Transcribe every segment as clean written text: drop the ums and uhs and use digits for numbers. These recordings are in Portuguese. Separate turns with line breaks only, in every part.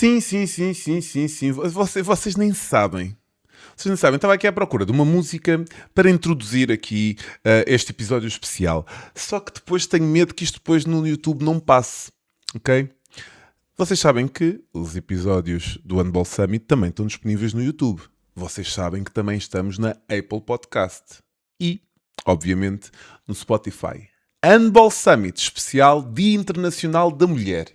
Sim, sim, sim, sim, sim, sim. Vocês nem sabem. Vocês não sabem, estava aqui à procura de uma música para introduzir aqui este episódio especial. Só que depois tenho medo que isto depois no YouTube não passe, ok? Vocês sabem que os episódios do Handball Summit também estão disponíveis no YouTube. Vocês sabem que também estamos na Apple Podcast e, obviamente, no Spotify. Handball Summit especial Dia Internacional da Mulher.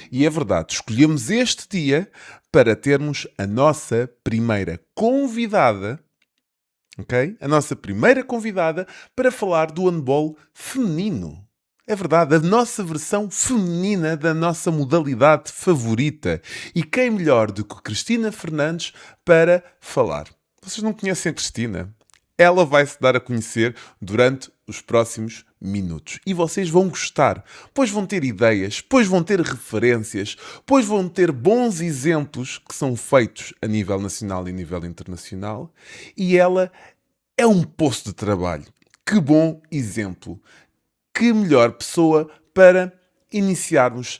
E é verdade, escolhemos este dia para termos a nossa primeira convidada, ok? A nossa primeira convidada para falar do handball feminino. É verdade, a nossa versão feminina da nossa modalidade favorita. E quem melhor do que Cristina Fernandes para falar? Vocês não conhecem a Cristina? Ela vai se dar a conhecer durante os próximos minutos. E vocês vão gostar, pois vão ter ideias, pois vão ter referências, pois vão ter bons exemplos que são feitos a nível nacional e a nível internacional. E ela é um poço de trabalho. Que bom exemplo. Que melhor pessoa para iniciarmos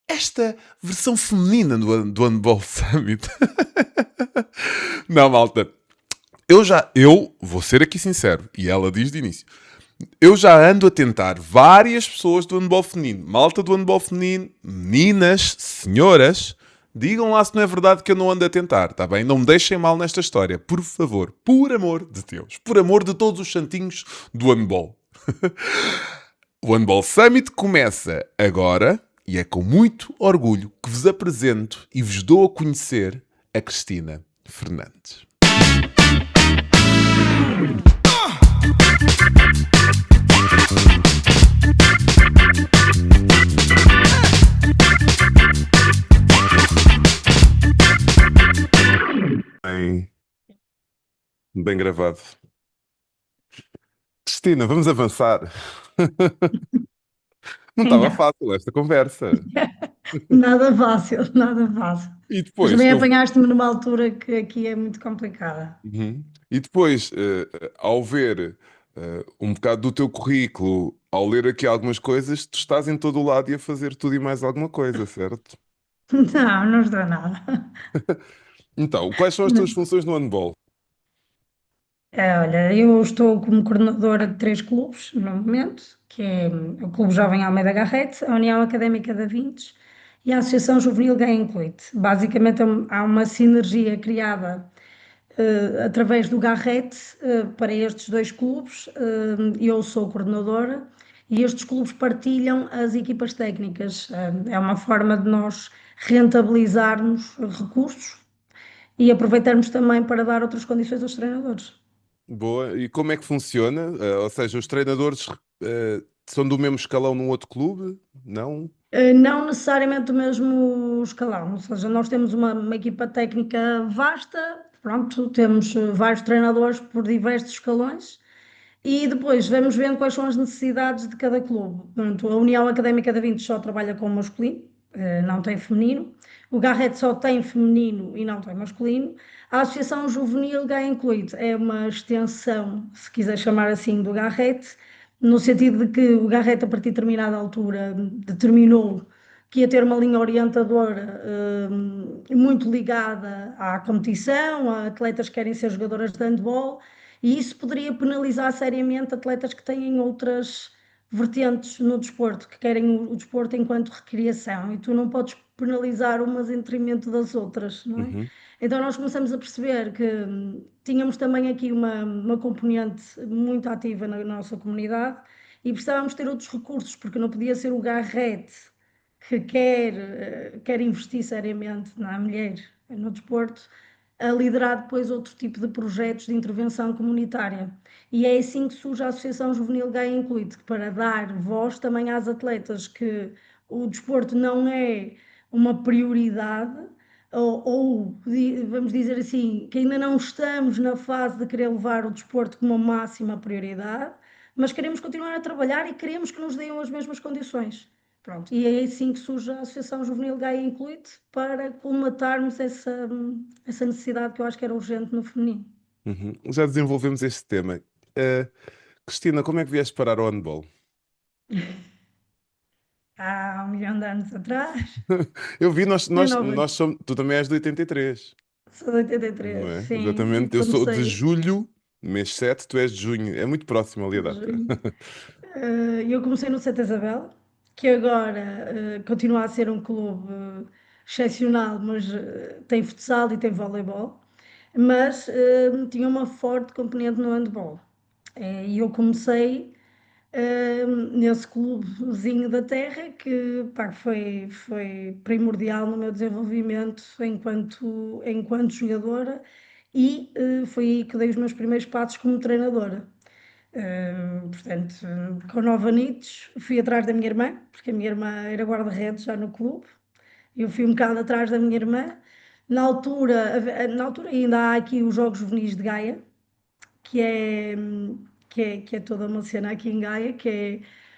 esta versão feminina do Handball Summit. Não, malta. Eu vou ser aqui sincero, e ela diz de início. Eu já ando a tentar várias pessoas do handball feminino. Malta do handball feminino, meninas, senhoras, digam lá se não é verdade que eu não ando a tentar, tá bem? Não me deixem mal nesta história, por favor. Por amor de Deus. Por amor de todos os santinhos do handball. O Handball Summit começa agora e é com muito orgulho que vos apresento e vos dou a conhecer a Cristina Fernandes. Bem, bem gravado. Cristina, vamos avançar. Não estava
Não,
fácil esta conversa.
nada fácil, nada fácil.
E
Mas
depois,
também apanhaste-me numa altura que aqui é muito complicada.
Uhum. E depois, ao ver um bocado do teu currículo, ao ler aqui algumas coisas, tu estás em todo o lado e a fazer tudo e mais alguma coisa, certo?
Não, não estou nada.
Então, quais são as tuas funções no handball?
Olha, eu estou como coordenadora de três clubes no momento, que é o Clube Jovem Almeida Garrete, a União Académica da Vintes e a Associação Juvenil Gay Incluído. Basicamente há uma sinergia criada através do Garrete para estes dois clubes. Eu sou coordenadora e estes clubes partilham as equipas técnicas. É uma forma de nós rentabilizarmos recursos e aproveitarmos também para dar outras condições aos treinadores.
Boa. E como é que funciona? Ou seja, os treinadores são do mesmo escalão num outro clube? Não?
Não necessariamente do mesmo escalão, ou seja, nós temos uma equipa técnica vasta, pronto, temos vários treinadores por diversos escalões. E depois vamos vendo quais são as necessidades de cada clube. Portanto, a União Académica da Vintes só trabalha com masculino, não tem feminino. O Garrete só tem feminino e não tem masculino. A Associação Juvenil Gay Incluído é uma extensão, se quiser chamar assim, do Garrete, no sentido de que o Garrete, a partir de determinada altura, determinou que ia ter uma linha orientadora muito ligada à competição, a atletas que querem ser jogadoras de handball, e isso poderia penalizar seriamente atletas que têm outras vertentes no desporto, que querem o desporto enquanto recreação, e tu não podes penalizar umas em detrimento das outras, não é?
Uhum.
Então nós começamos a perceber que tínhamos também aqui uma componente muito ativa na nossa comunidade e precisávamos ter outros recursos, porque não podia ser o Garrete que quer investir seriamente na mulher no desporto, a liderar depois outro tipo de projetos de intervenção comunitária. E é assim que surge a Associação Juvenil Gay Incluído, para dar voz também às atletas que o desporto não é uma prioridade, ou vamos dizer assim, que ainda não estamos na fase de querer levar o desporto como uma máxima prioridade, mas queremos continuar a trabalhar e queremos que nos deem as mesmas condições. Pronto, e é assim que surge a Associação Juvenil Gay Incluído para colmatarmos essa necessidade que eu acho que era urgente no feminino.
Uhum. Já desenvolvemos este tema. Cristina, como é que vieste parar ao handball?
há um milhão de anos atrás.
Eu vi,
Nem nova,
nós somos, tu também és de 83,
sou de
não
83,
é?
sim, e
Exatamente. Eu sou de
comecei
julho, mês 7, tu és de junho. É muito próximo ali a
em
data.
junho. Eu comecei no Santa Isabel, que agora continua a ser um clube excepcional, mas tem futsal e tem voleibol, mas tinha uma forte componente no handball. E eu comecei nesse clubezinho da terra que pá, foi primordial no meu desenvolvimento enquanto jogadora e foi aí que dei os meus primeiros passos como treinadora. Portanto, com 9 anitos, fui atrás da minha irmã, porque a minha irmã era guarda-redes já no clube. Eu fui um bocado atrás da minha irmã. Na altura ainda há aqui os Jogos Juvenis de Gaia, que é, que é toda uma cena aqui em Gaia,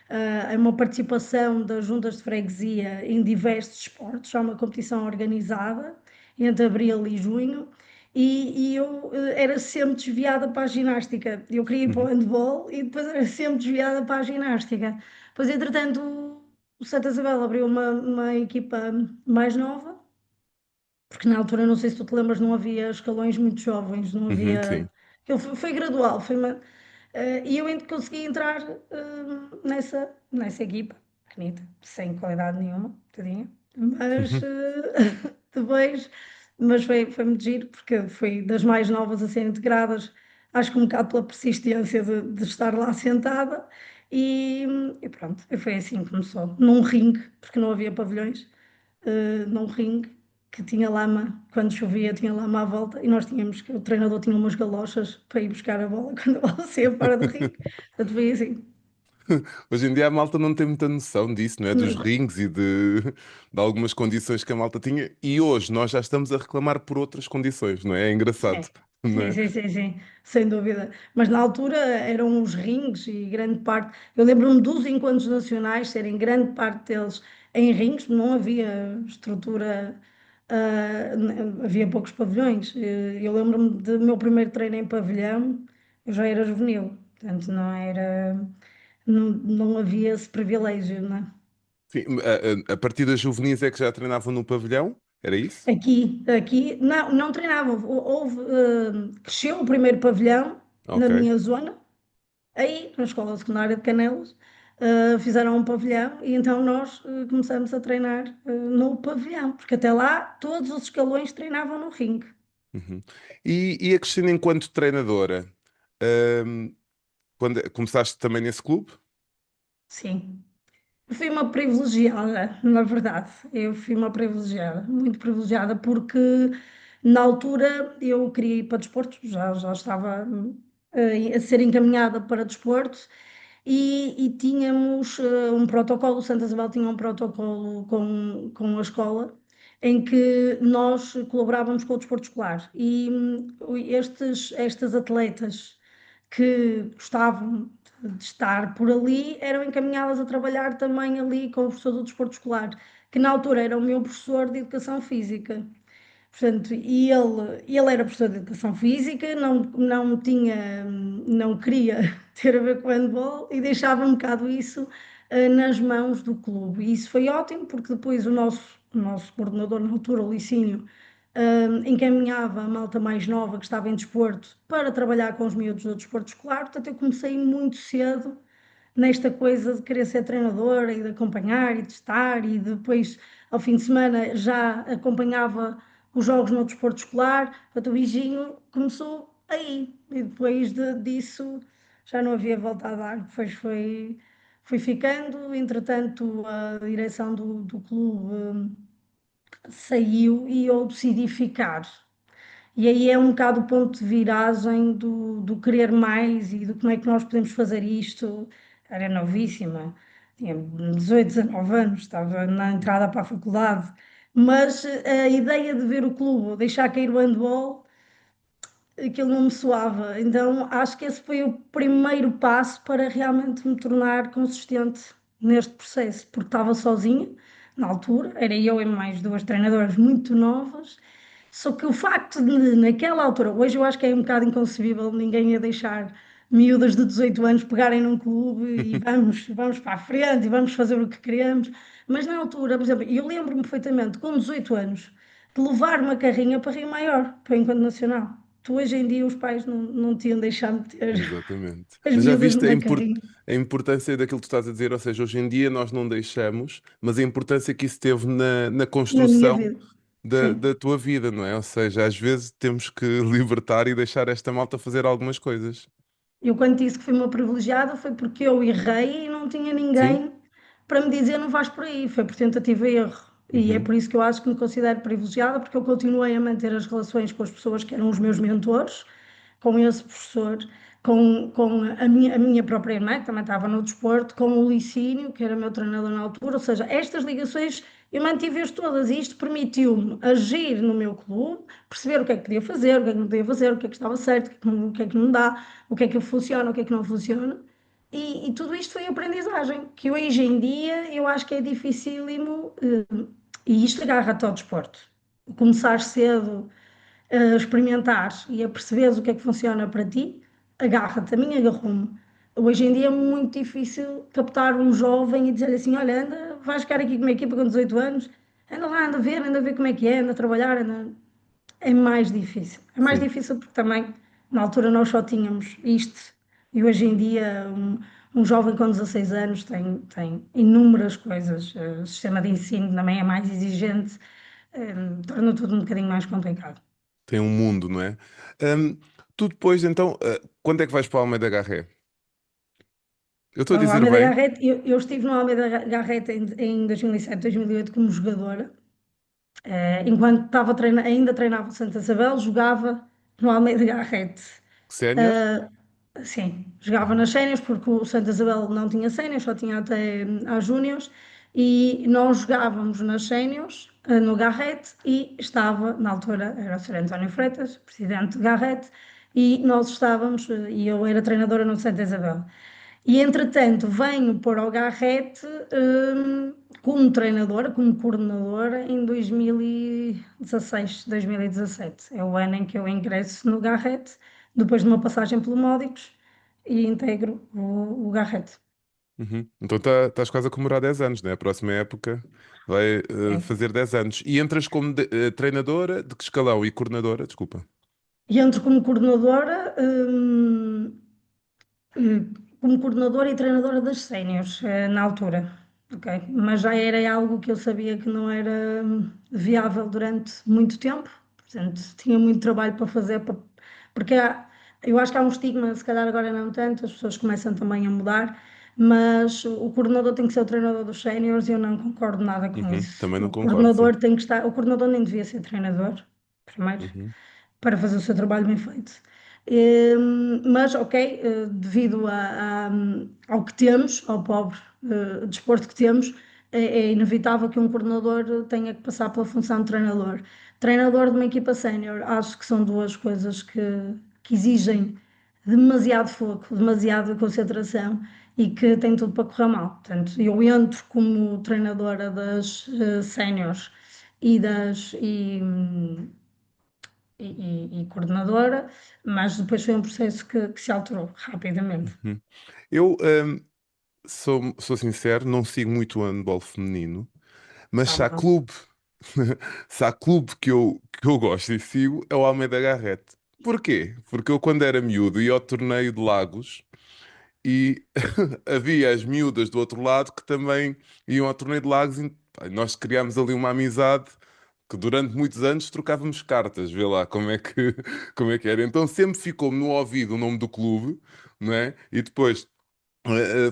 é uma participação das juntas de freguesia em diversos esportes. Há uma competição organizada entre abril e junho. E eu era sempre desviada para a ginástica. Eu queria ir para o
Uhum.
handball e depois era sempre desviada para a ginástica. Pois, entretanto, o Santa Isabel abriu uma equipa mais nova, porque na altura, não sei se tu te lembras, não havia escalões muito jovens, não
Uhum,
havia.
sim.
Foi gradual, e eu consegui entrar nessa equipa, pequenita, sem qualidade nenhuma, tadinha, mas
Uhum.
depois, mas foi muito giro, porque foi das mais novas a serem integradas, acho que um bocado pela persistência de estar lá sentada, e, e pronto, foi assim que começou, num ringue, porque não havia pavilhões, num ringue que tinha lama, quando chovia tinha lama à volta e nós tínhamos que o treinador tinha umas galochas para ir buscar a bola quando a bola saía fora do ringue. Portanto, foi assim.
Hoje em dia a malta não tem muita noção disso, não é? Dos
Não,
rings e de algumas condições que a malta tinha. E hoje nós já estamos a reclamar por outras condições, não é? É
sim,
engraçado, não
sim,
é?
sim, sim, sim, sem dúvida. Mas na altura eram os rings e grande parte. Eu lembro-me dos encontros nacionais serem grande parte deles em rings, não havia estrutura, havia poucos pavilhões. Eu lembro-me do meu primeiro treino em pavilhão, eu já era juvenil, portanto não era. Não havia esse privilégio, não é?
Sim, a partir das juvenis é que já treinavam no pavilhão? Era isso?
Aqui, não, não treinavam. Cresceu o primeiro pavilhão na
Ok.
minha zona, aí na escola secundária de Canelos, fizeram um pavilhão e então nós começamos a treinar no pavilhão, porque até lá todos os escalões treinavam no ringue.
Uhum. E a Cristina, enquanto treinadora, hum, quando começaste também nesse clube?
Sim. Eu fui uma privilegiada, na verdade. Eu fui uma privilegiada, muito privilegiada, porque na altura eu queria ir para desporto, já estava a ser encaminhada para desporto e tínhamos um protocolo, o Santa Isabel tinha um protocolo com a escola em que nós colaborávamos com o desporto escolar e estas atletas que gostavam de estar por ali eram encaminhadas a trabalhar também ali com o professor do desporto escolar, que na altura era o meu professor de educação física. Portanto, e ele era professor de educação física, não queria ter a ver com handball e deixava um bocado isso nas mãos do clube. E isso foi ótimo, porque depois o nosso coordenador na altura, o Licínio, encaminhava a malta mais nova que estava em desporto para trabalhar com os miúdos do desporto escolar. Portanto, eu comecei muito cedo nesta coisa de querer ser treinadora e de acompanhar e de estar, e depois, ao fim de semana, já acompanhava os jogos no desporto escolar. Portanto, o bichinho começou aí, e depois disso já não havia volta a dar. Depois foi ficando, entretanto, a direção do clube saiu e eu decidi ficar. E aí é um bocado o ponto de viragem do querer mais e do como é que nós podemos fazer isto. Era novíssima, tinha 18, 19 anos, estava na entrada para a faculdade, mas a ideia de ver o clube, deixar cair o handball, aquilo não me soava. Então acho que esse foi o primeiro passo para realmente me tornar consistente neste processo, porque estava sozinha na altura, era eu e mais duas treinadoras muito novas. Só que o facto de, naquela altura, hoje eu acho que é um bocado inconcebível ninguém a deixar. miúdas de 18 anos pegarem num clube e vamos para a frente e vamos fazer o que queremos. Mas na altura, por exemplo, eu lembro-me perfeitamente, com 18 anos, de levar uma carrinha para Rio Maior, para o Encontro Nacional. Tu hoje em dia os pais não te iam deixar meter
Exatamente.
as
Mas já
miúdas
viste
numa carrinha.
a importância daquilo que tu estás a dizer? Ou seja, hoje em dia nós não deixamos, mas a importância que isso teve na
Na minha
construção
vida. Sim.
da tua vida, não é? Ou seja, às vezes temos que libertar e deixar esta malta fazer algumas coisas.
Eu, quando disse que fui uma privilegiada, foi porque eu errei e não tinha
Sim?
ninguém para me dizer não vais por aí. Foi por tentativa e erro. E é
Uhum.
por isso que eu acho que me considero privilegiada, porque eu continuei a manter as relações com as pessoas que eram os meus mentores, com esse professor, com a minha própria irmã, que também estava no desporto, com o Licínio, que era meu treinador na altura. Ou seja, estas ligações eu mantive-as todas e isto permitiu-me agir no meu clube, perceber o que é que podia fazer, o que é que não podia fazer, o que é que estava certo, o que é que não dá, o que é que funciona, o que é que não funciona. E tudo isto foi aprendizagem, que hoje em dia eu acho que é dificílimo, e isto agarra-te ao desporto. Começar cedo a experimentar e a perceberes o que é que funciona para ti, agarra-te, a mim agarrou-me. Hoje em dia é muito difícil captar um jovem e dizer assim: olha, anda, vais ficar aqui com uma equipa com 18 anos, anda lá, anda a ver como é que é, anda a trabalhar, anda. É mais difícil. É mais
Sim.
difícil porque também na altura nós só tínhamos isto e hoje em dia um jovem com 16 anos tem inúmeras coisas. O sistema de ensino também é mais exigente, torna tudo um bocadinho mais complicado.
Tem um mundo, não é? Hum, Tu depois, então, quando é que vais para a Almeida Garré? Eu estou a
Bom, o
dizer
Almeida
bem?
Garrett, eu estive no Almeida Garrett em 2007, 2008 como jogadora. Enquanto ainda treinava o Santa Isabel, jogava no Almeida Garrett.
Sénior?
Sim, jogava nas séniores porque o Santa Isabel não tinha séniores, só tinha até às júniores e nós jogávamos nas séniores, no Garrett e estava, na altura era o Sr. António Freitas, presidente de Garrett, e nós estávamos, e eu era treinadora no Santa Isabel. E entretanto venho para o Garrett como treinadora, como coordenadora em 2016, 2017. É o ano em que eu ingresso no Garrett, depois de uma passagem pelo Módicos e integro o Garrett.
Uhum. Então estás quase a comemorar 10 anos, né? A próxima época vai
Sim.
fazer 10 anos. E entras como treinadora de que escalão e coordenadora, desculpa.
E entro eh, como coordenadora e treinadora das séniores, na altura. Ok? Mas já era algo que eu sabia que não era viável durante muito tempo, portanto, tinha muito trabalho para fazer, porque eu acho que há um estigma, se calhar agora não tanto, as pessoas começam também a mudar, mas o coordenador tem que ser o treinador dos séniores e eu não concordo nada com
Uhum.
isso.
Também não
O
concordo, sim.
coordenador tem que estar, o coordenador nem devia ser treinador, primeiro
Uhum.
para fazer o seu trabalho bem feito. Mas, ok, devido ao que temos, ao pobre desporto que temos, é inevitável que um coordenador tenha que passar pela função de treinador. Treinador de uma equipa sénior, acho que são duas coisas que exigem demasiado foco, demasiada concentração e que tem tudo para correr mal. Portanto, eu entro como treinadora das séniores e e coordenadora, mas depois foi um processo que se alterou rapidamente.
Uhum. Eu sou sincero, não sigo muito o handball feminino, mas se há
Sábado.
clube, se há clube que eu gosto e sigo, é o Almeida Garrett. Porquê? Porque eu, quando era miúdo, ia ao torneio de Lagos e havia as miúdas do outro lado que também iam ao torneio de Lagos e pá, nós criámos ali uma amizade que durante muitos anos trocávamos cartas, vê lá como é que, como é que era. Então sempre ficou-me no ouvido o nome do clube, não é? E depois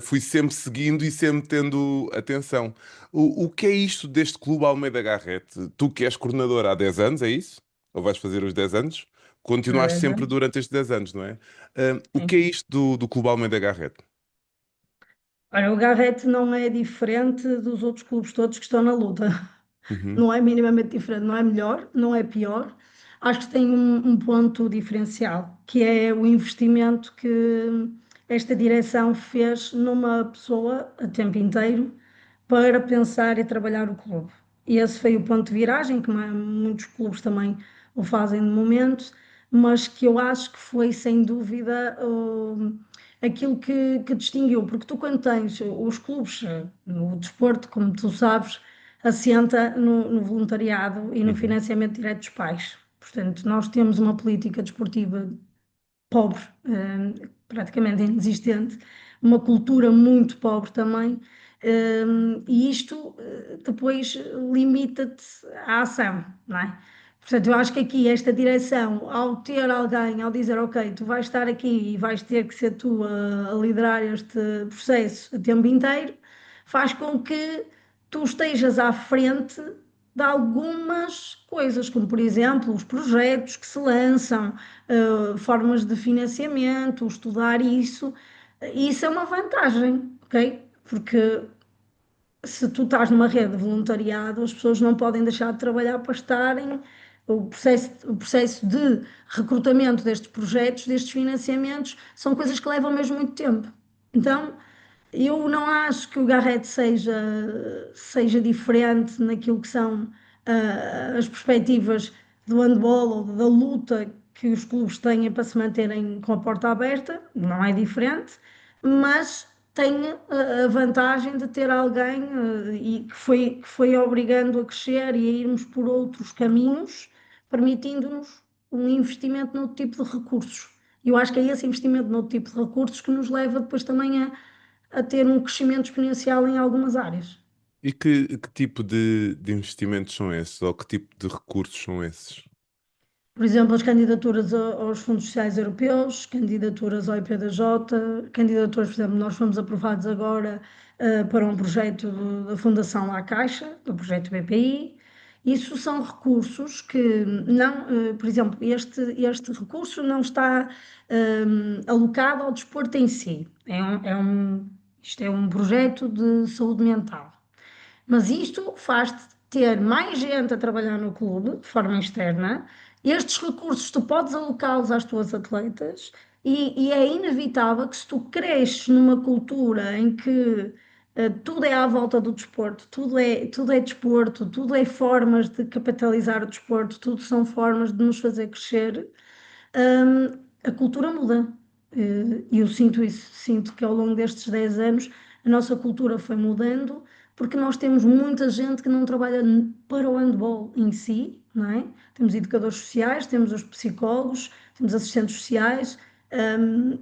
fui sempre seguindo e sempre tendo atenção. O que é isto deste clube Almeida Garrett? Tu que és coordenador há 10 anos, é isso? Ou vais fazer os 10 anos?
Há
Continuaste
10
sempre
anos.
durante estes 10 anos, não é? O que é
Sim.
isto do clube Almeida Garrett?
Olha, o Garrett não é diferente dos outros clubes todos que estão na luta.
Uhum,
Não é minimamente diferente, não é melhor, não é pior. Acho que tem um ponto diferencial, que é o investimento que esta direção fez numa pessoa a tempo inteiro para pensar e trabalhar o clube. E esse foi o ponto de viragem, que muitos clubes também o fazem no momento, mas que eu acho que foi sem dúvida aquilo que distinguiu, porque tu quando tens os clubes, o desporto, como tu sabes, assenta no voluntariado e no
Uhum.
financiamento direto dos pais. Portanto, nós temos uma política desportiva pobre, praticamente inexistente, uma cultura muito pobre também, e isto depois limita-te à ação, não é? Portanto, eu acho que aqui esta direção, ao ter alguém, ao dizer, ok, tu vais estar aqui e vais ter que ser tu a liderar este processo o tempo inteiro, faz com que tu estejas à frente de algumas coisas, como por exemplo os projetos que se lançam, formas de financiamento, estudar isso. Isso é uma vantagem, ok? Porque se tu estás numa rede de voluntariado, as pessoas não podem deixar de trabalhar para estarem. O processo de recrutamento destes projetos, destes financiamentos, são coisas que levam mesmo muito tempo. Então, eu não acho que o Garrett seja diferente naquilo que são as perspectivas do handball ou da luta que os clubes têm para se manterem com a porta aberta, não é diferente, mas tem a vantagem de ter alguém e que foi obrigando a crescer e a irmos por outros caminhos, permitindo-nos um investimento noutro tipo de recursos. Eu acho que é esse investimento noutro tipo de recursos que nos leva depois também a ter um crescimento exponencial em algumas áreas.
E que tipo de investimentos são esses? Ou que tipo de recursos são esses?
Por exemplo, as candidaturas aos fundos sociais europeus, candidaturas ao IPDJ, candidaturas, por exemplo, nós fomos aprovados agora para um projeto da Fundação La Caixa, do projeto BPI. Isso são recursos que não, por exemplo, este recurso não está alocado ao desporto em si. Isto é um projeto de saúde mental. Mas isto faz-te ter mais gente a trabalhar no clube, de forma externa. Estes recursos tu podes alocá-los às tuas atletas e é inevitável que se tu cresces numa cultura em que tudo é à volta do desporto, tudo é desporto, tudo é formas de capitalizar o desporto, tudo são formas de nos fazer crescer, a cultura muda. E eu sinto isso, sinto que ao longo destes 10 anos a nossa cultura foi mudando, porque nós temos muita gente que não trabalha para o handball em si, não é? Temos educadores sociais, temos os psicólogos, temos assistentes sociais, hum,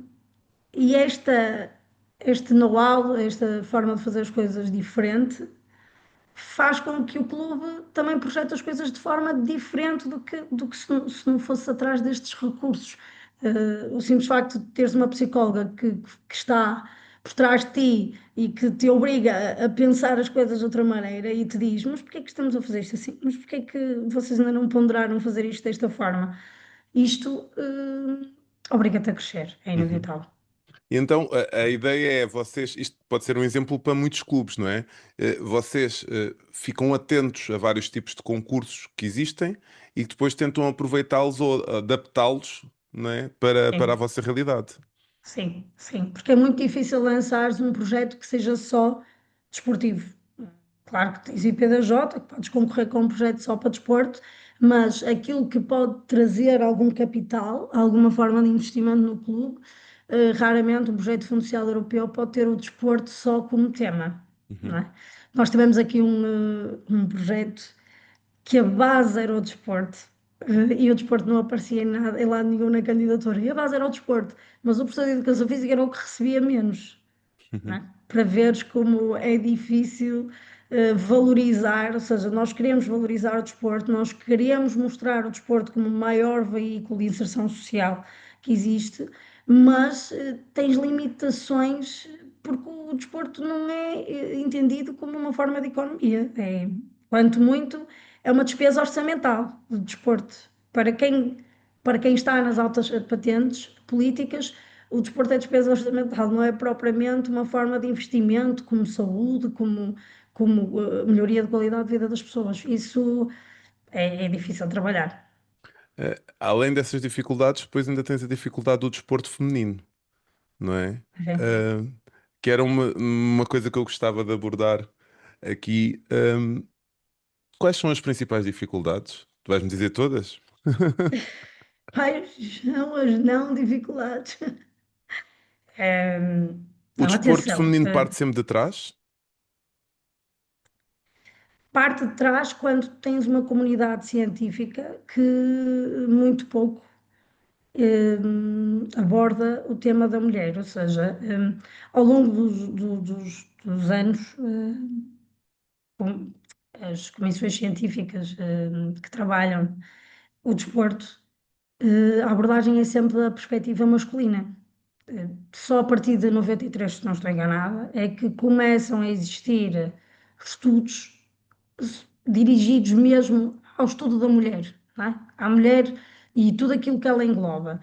e este know-how, esta forma de fazer as coisas diferente, faz com que o clube também projete as coisas de forma diferente do que se não fosse atrás destes recursos. O simples facto de teres uma psicóloga que está por trás de ti e que te obriga a pensar as coisas de outra maneira e te diz: mas porquê é que estamos a fazer isto assim? Mas porquê é que vocês ainda não ponderaram fazer isto desta forma? Isto obriga-te a crescer, é
Uhum.
inevitável.
E então a ideia é vocês, isto pode ser um exemplo para muitos clubes, não é? Vocês ficam atentos a vários tipos de concursos que existem e que depois tentam aproveitá-los ou adaptá-los, não é? Para a
Sim.
vossa realidade.
Sim, sim, porque é muito difícil lançares um projeto que seja só desportivo. Claro que tens IPDJ, que podes concorrer com um projeto só para desporto, mas aquilo que pode trazer algum capital, alguma forma de investimento no clube, raramente um projeto de Fundo Social Europeu pode ter o desporto só como tema, não
Uhum.
é? Nós tivemos aqui um projeto que a base era o desporto, e o desporto não aparecia em nada, em lado nenhum na candidatura, e a base era o desporto, mas o professor de Educação Física era o que recebia menos,
Uhum.
né? Para veres como é difícil valorizar, ou seja, nós queremos valorizar o desporto, nós queremos mostrar o desporto como o maior veículo de inserção social que existe, mas tens limitações porque o desporto não é entendido como uma forma de economia. Quanto muito, é uma despesa orçamental do desporto. Para quem está nas altas patentes políticas, o desporto é despesa orçamental, não é propriamente uma forma de investimento como saúde, como melhoria de qualidade de vida das pessoas. Isso é difícil de trabalhar.
Além dessas dificuldades, depois ainda tens a dificuldade do desporto feminino, não é?
É.
Uh, que era uma coisa que eu gostava de abordar aqui. Quais são as principais dificuldades? Tu vais-me dizer todas?
Quais são as não dificuldades?
O
Não,
desporto
atenção,
feminino parte sempre de trás?
parte de trás quando tens uma comunidade científica que muito pouco aborda o tema da mulher, ou seja, ao longo dos anos, com as comissões científicas que trabalham o desporto, a abordagem é sempre da perspectiva masculina. Só a partir de 93, se não estou enganada, é que começam a existir estudos dirigidos mesmo ao estudo da mulher, não é? À mulher e tudo aquilo que ela engloba.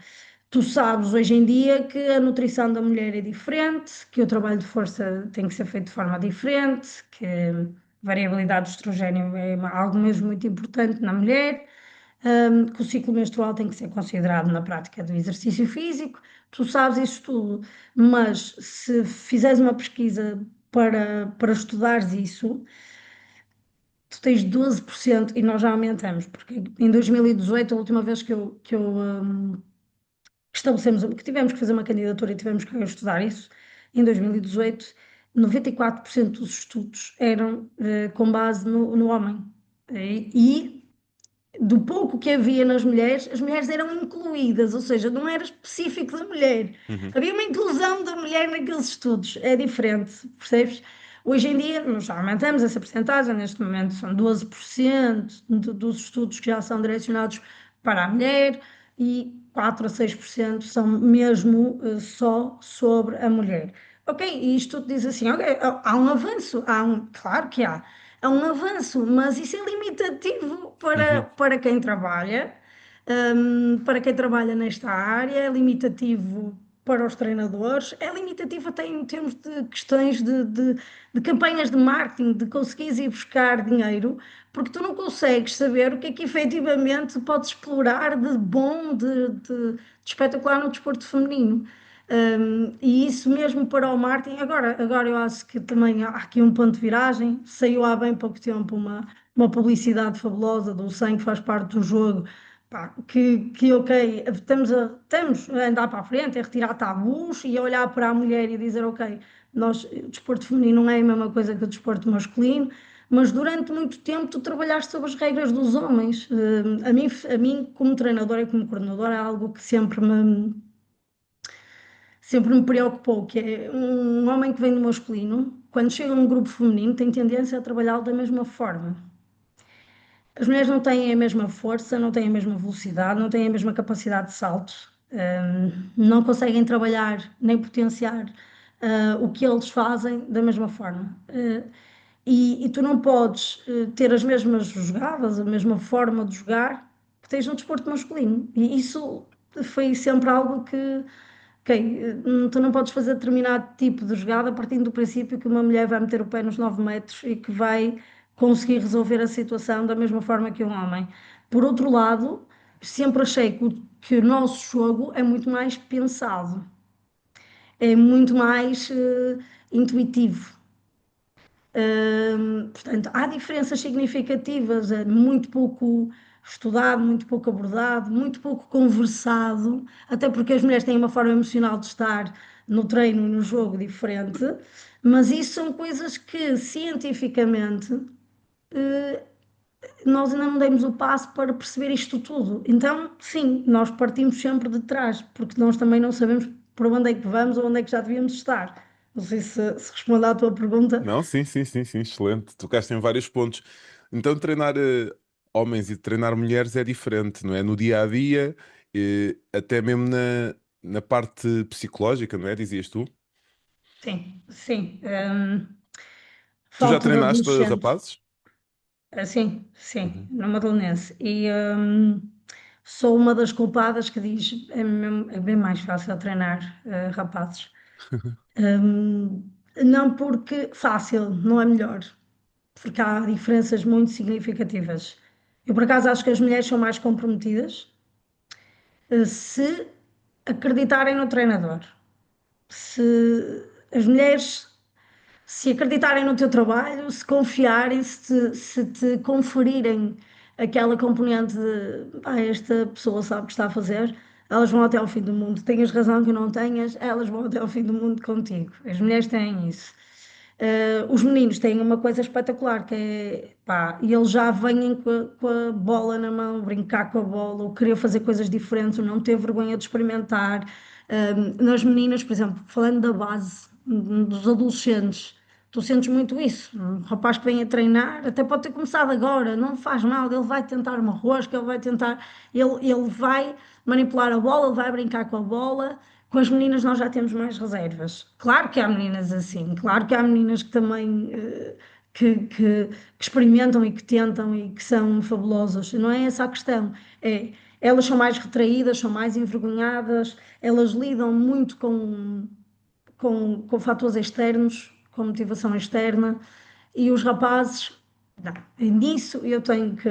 Tu sabes hoje em dia que a nutrição da mulher é diferente, que o trabalho de força tem que ser feito de forma diferente, que a variabilidade do estrogênio é algo mesmo muito importante na mulher, que o ciclo menstrual tem que ser considerado na prática do exercício físico. Tu sabes isso tudo, mas se fizeres uma pesquisa para estudares isso, tu tens 12% e nós já aumentamos, porque em 2018, a última vez que estabelecemos, que tivemos que fazer uma candidatura e tivemos que estudar isso, em 2018, 94% dos estudos eram com base no homem. E do pouco que havia nas mulheres, as mulheres eram incluídas, ou seja, não era específico da mulher.
Uhum.
Havia uma inclusão da mulher naqueles estudos, é diferente, percebes? Hoje em dia, nós já aumentamos essa percentagem, neste momento são 12% dos estudos que já são direcionados para a mulher e 4 a 6% são mesmo só sobre a mulher. Ok, e isto diz assim, ok, há um avanço, claro que há um avanço, mas isso é limitativo
Uhum.
para quem trabalha, para quem trabalha nesta área, é limitativo para os treinadores, é limitativo até em termos de questões de campanhas de marketing, de conseguires ir buscar dinheiro, porque tu não consegues saber o que é que efetivamente podes explorar de bom, de espetacular no desporto feminino. E isso mesmo para o marketing, agora eu acho que também há aqui um ponto de viragem. Saiu há bem pouco tempo uma publicidade fabulosa do sangue que faz parte do jogo, pá, que ok, estamos a andar para a frente, a retirar tabus e a olhar para a mulher e dizer ok, o desporto feminino não é a mesma coisa que o desporto masculino, mas durante muito tempo tu trabalhaste sobre as regras dos homens. A mim, como treinadora e como coordenadora, é algo que sempre me preocupou, que é um homem que vem do masculino, quando chega a um grupo feminino, tem tendência a trabalhá-lo da mesma forma. As mulheres não têm a mesma força, não têm a mesma velocidade, não têm a mesma capacidade de salto, não conseguem trabalhar nem potenciar o que eles fazem da mesma forma. E tu não podes ter as mesmas jogadas, a mesma forma de jogar que tens no desporto masculino. E isso foi sempre algo que, ok, tu não podes fazer determinado tipo de jogada partindo do princípio que uma mulher vai meter o pé nos 9 metros e que vai conseguir resolver a situação da mesma forma que um homem. Por outro lado, sempre achei que o nosso jogo é muito mais pensado, é muito mais intuitivo. Portanto, há diferenças significativas, é muito pouco estudado, muito pouco abordado, muito pouco conversado, até porque as mulheres têm uma forma emocional de estar no treino e no jogo diferente, mas isso são coisas que cientificamente nós ainda não demos o passo para perceber isto tudo. Então, sim, nós partimos sempre de trás, porque nós também não sabemos para onde é que vamos ou onde é que já devíamos estar. Não sei se responde à tua pergunta.
Não, sim, sim, sim, sim, excelente. Tocaste em vários pontos. Então, treinar homens e treinar mulheres é diferente, não é? No dia a dia, até mesmo na parte psicológica, não é? Dizias tu.
Sim, sim.
Tu já
Falta de
treinaste
adolescentes.
rapazes?
Sim, sim,
Uhum.
no Madonense. E sou uma das culpadas que diz é bem mais fácil treinar rapazes. Não porque fácil, não é melhor, porque há diferenças muito significativas. Eu, por acaso, acho que as mulheres são mais comprometidas se acreditarem no treinador. Se as mulheres se acreditarem no teu trabalho, se confiarem, se te conferirem aquela componente de esta pessoa sabe o que está a fazer, elas vão até ao fim do mundo. Tenhas razão que não tenhas, elas vão até ao fim do mundo contigo. As mulheres têm isso. Os meninos têm uma coisa espetacular que é, pá, e eles já vêm com a bola na mão, brincar com a bola, ou querer fazer coisas diferentes, ou não ter vergonha de experimentar. Nas meninas, por exemplo, falando da base, dos adolescentes, tu sentes muito isso. Um rapaz que vem a treinar, até pode ter começado agora, não faz mal, ele vai tentar uma rosca, ele vai manipular a bola, ele vai brincar com a bola. Com as meninas nós já temos mais reservas. Claro que há meninas assim, claro que há meninas que também que experimentam e que tentam e que são fabulosas. Não é essa a questão. É, elas são mais retraídas, são mais envergonhadas, elas lidam muito com fatores externos, com motivação externa, e os rapazes, não. E nisso eu tenho que,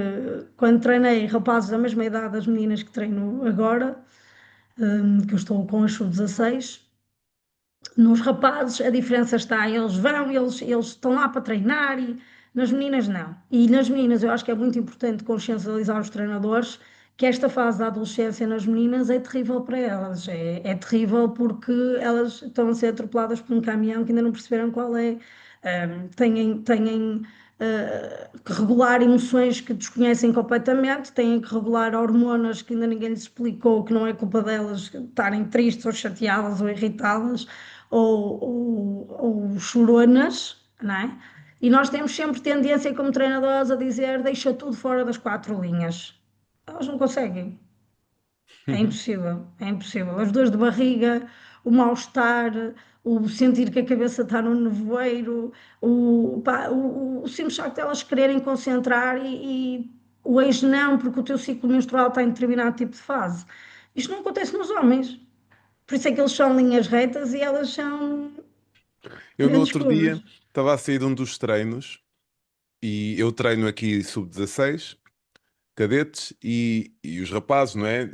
quando treinei rapazes da mesma idade das meninas que treino agora, que eu estou com as sub-16, nos rapazes a diferença está, eles vão, eles estão lá para treinar e nas meninas não. E nas meninas eu acho que é muito importante consciencializar os treinadores que esta fase da adolescência nas meninas é terrível para elas. É terrível porque elas estão a ser atropeladas por um caminhão que ainda não perceberam qual é. Têm que regular emoções que desconhecem completamente, têm que regular hormonas que ainda ninguém lhes explicou, que não é culpa delas estarem tristes ou chateadas ou irritadas ou choronas, não é? E nós temos sempre tendência como treinadores a dizer deixa tudo fora das quatro linhas. Elas não conseguem. É impossível, é impossível. As dores de barriga, o mal-estar, o sentir que a cabeça está no nevoeiro, o simples facto de elas quererem concentrar e o ex não, porque o teu ciclo menstrual está em determinado tipo de fase. Isto não acontece nos homens. Por isso é que eles são linhas retas e elas são
Eu no
grandes
outro dia
curvas.
estava a sair de um dos treinos e eu treino aqui sub-16, cadetes e os rapazes, não é?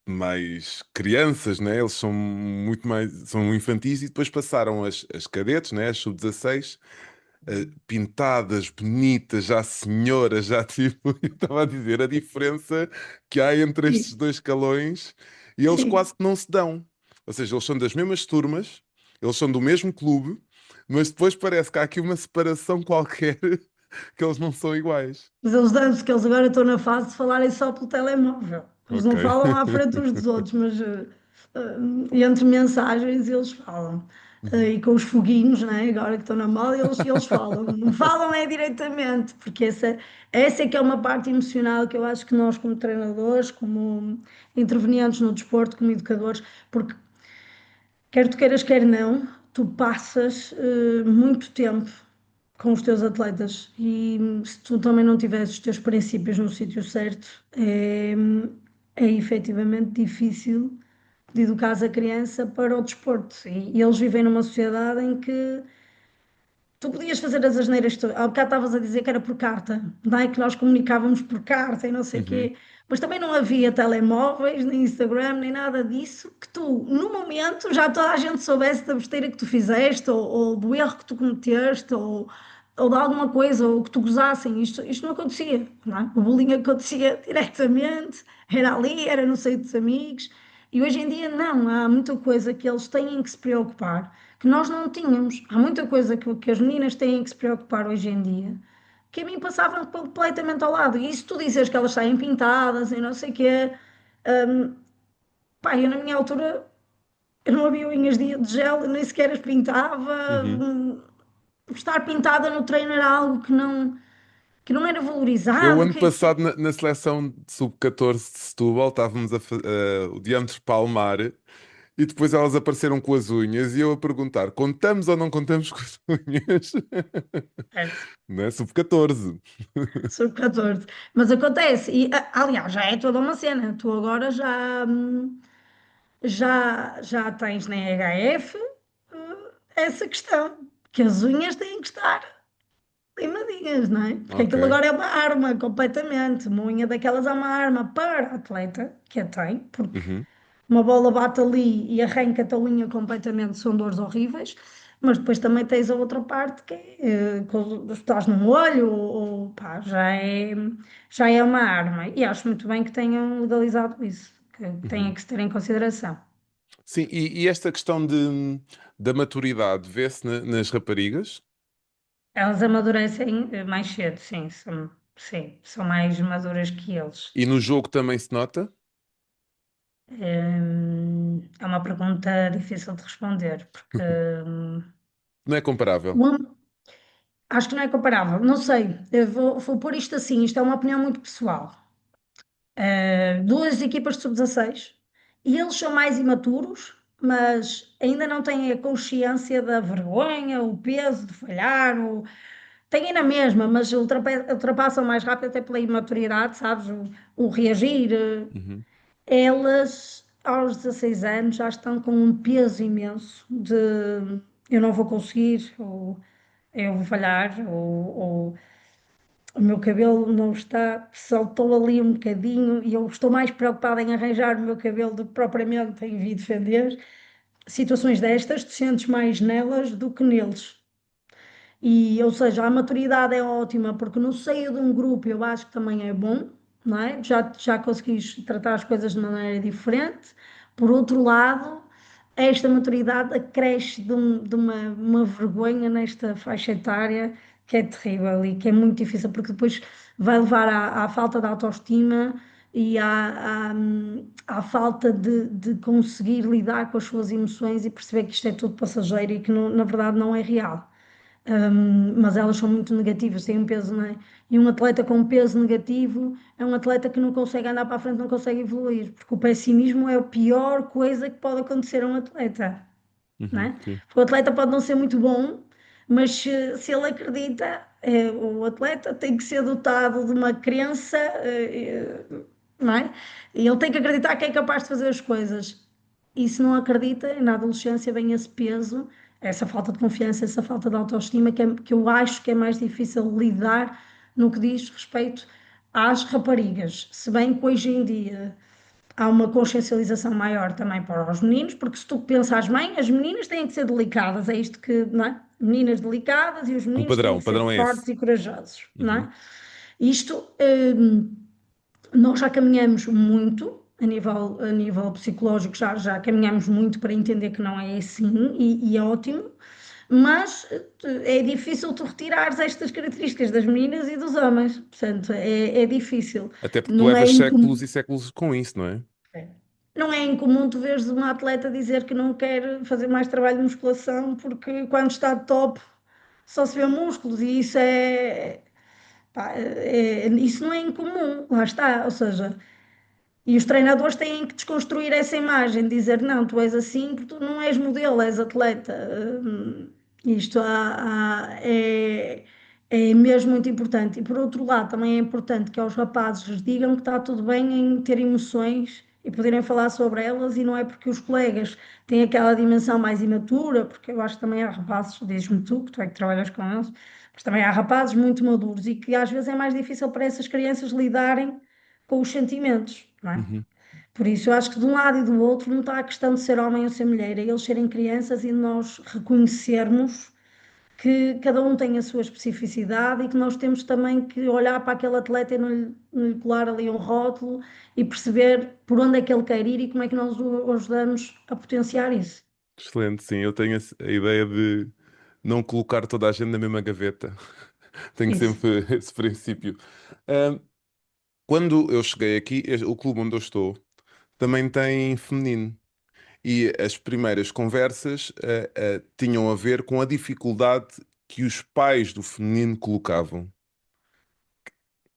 Mais crianças, né? Eles são muito mais, são infantis e depois passaram as cadetes, né? As sub-16, pintadas, bonitas, já senhoras, já tipo, eu estava a dizer a diferença que há entre estes
Sim,
dois escalões e eles
sim.
quase que não se dão. Ou seja, eles são das mesmas turmas, eles são do mesmo clube, mas depois parece que há aqui uma separação qualquer que eles não são iguais.
Mas eles dão-se que eles agora estão na fase de falarem só pelo telemóvel. Eles
Ok.
não falam à frente uns dos outros, mas entre mensagens eles falam.
Uhum.
E com os foguinhos, né? Agora que estão na moda, eles falam. Não falam é diretamente, porque essa é que é uma parte emocional que eu acho que nós, como treinadores, como intervenientes no desporto, como educadores, porque quer tu queiras, quer não, tu passas muito tempo com os teus atletas e se tu também não tiveres os teus princípios no sítio certo, é efetivamente difícil de educar a criança para o desporto. E eles vivem numa sociedade em que tu podias fazer as asneiras todas. Há bocado estavas a dizer que era por carta, não é? Que nós comunicávamos por carta e não sei o
Uhum.
quê. Mas também não havia telemóveis, nem Instagram, nem nada disso, que tu, no momento, já toda a gente soubesse da besteira que tu fizeste, ou do erro que tu cometeste, ou de alguma coisa, ou que tu gozassem. Isto não acontecia, não é? O bullying acontecia diretamente, era ali, era no seio dos amigos. E hoje em dia, não, há muita coisa que eles têm que se preocupar que nós não tínhamos. Há muita coisa que as meninas têm que se preocupar hoje em dia, que a mim passavam completamente ao lado. E se tu dizes que elas saem pintadas e não sei o quê, pá, eu na minha altura eu não havia unhas de gel, nem sequer as pintava.
Uhum.
Estar pintada no treino era algo que não era
Eu,
valorizado.
ano passado, na seleção de sub-14 de Setúbal, estávamos o diâmetro palmar e depois elas apareceram com as unhas e eu a perguntar: contamos ou não contamos com as unhas?
Certo,
Não é? Sub-14.
sou 14. Mas acontece, e aliás, já é toda uma cena. Tu agora já tens na EHF essa questão, que as unhas têm que estar limadinhas, não é? Porque aquilo
Ok.
agora é uma arma completamente. Uma unha daquelas é uma arma para atleta, que a tem, porque
Uhum.
uma bola bate ali e arranca-te a unha completamente, são dores horríveis. Mas depois também tens a outra parte que é quando estás num olho, ou pá, já é uma arma. E acho muito bem que tenham legalizado isso. que têm
Uhum.
que se ter em consideração.
Sim, e esta questão da maturidade vê-se nas raparigas
Elas amadurecem mais cedo, sim, são mais maduras que eles.
e no jogo também se nota?
É uma pergunta difícil de responder, porque
Não é comparável.
o am- acho que não é comparável. Não sei, eu vou pôr isto assim, isto é uma opinião muito pessoal. Duas equipas de sub-16 e eles são mais imaturos, mas ainda não têm a consciência da vergonha, o peso de falhar, têm na mesma, mas ultrapassam mais rápido até pela imaturidade, sabes? O reagir.
Uhum.
Elas, aos 16 anos, já estão com um peso imenso de eu não vou conseguir, ou eu vou falhar, ou o meu cabelo não está, saltou ali um bocadinho e eu estou mais preocupada em arranjar o meu cabelo do que propriamente em vir defender. Situações destas, tu sentes mais nelas do que neles. E, ou seja, a maturidade é ótima porque no seio de um grupo eu acho que também é bom, não é? Já conseguis tratar as coisas de maneira diferente. Por outro lado, esta maturidade acresce uma vergonha nesta faixa etária que é terrível e que é muito difícil porque depois vai levar à falta de autoestima e à falta de conseguir lidar com as suas emoções e perceber que isto é tudo passageiro e que na verdade não é real. Mas elas são muito negativas, têm um peso, não é? E um atleta com um peso negativo é um atleta que não consegue andar para a frente, não consegue evoluir, porque o pessimismo é a pior coisa que pode acontecer a um atleta, não
Uhum.
é?
Sim.
Porque o atleta pode não ser muito bom, mas se ele acredita, o atleta tem que ser dotado de uma crença, não é? E ele tem que acreditar que é capaz de fazer as coisas. E se não acredita, na adolescência vem esse peso, essa falta de confiança, essa falta de autoestima, que eu acho que é mais difícil lidar no que diz respeito às raparigas. Se bem que hoje em dia há uma consciencialização maior também para os meninos, porque se tu pensares bem, as meninas têm que ser delicadas, é isto que, não é? Meninas delicadas e os meninos têm
O
que ser
padrão é esse.
fortes e corajosos, não
Uhum.
é? Isto, nós já caminhamos muito a nível psicológico, já caminhamos muito para entender que não é assim e é ótimo, mas é difícil tu retirares estas características das meninas e dos homens, portanto, é difícil.
Até porque tu
Não é
levas
incomum.
séculos e séculos com isso, não é?
Não é incomum tu veres uma atleta dizer que não quer fazer mais trabalho de musculação porque quando está de top só se vê músculos e isso pá, isso não é incomum, lá está, ou seja, e os treinadores têm que desconstruir essa imagem, dizer não, tu és assim porque tu não és modelo, és atleta. Isto é mesmo muito importante. E por outro lado, também é importante que aos rapazes lhes digam que está tudo bem em ter emoções e poderem falar sobre elas, e não é porque os colegas têm aquela dimensão mais imatura, porque eu acho que também há rapazes, diz-me tu, que tu é que trabalhas com eles, mas também há rapazes muito maduros e que às vezes é mais difícil para essas crianças lidarem com os sentimentos, não é?
Uhum.
Por isso, eu acho que de um lado e do outro não está a questão de ser homem ou ser mulher, é eles serem crianças e nós reconhecermos que cada um tem a sua especificidade e que nós temos também que olhar para aquele atleta e não lhe colar ali um rótulo e perceber por onde é que ele quer ir e como é que nós o ajudamos a potenciar isso.
Excelente, sim. Eu tenho a ideia de não colocar toda a gente na mesma gaveta. Tenho
Isso.
sempre esse princípio. Ahm, Quando eu cheguei aqui, o clube onde eu estou também tem feminino. E as primeiras conversas tinham a ver com a dificuldade que os pais do feminino colocavam.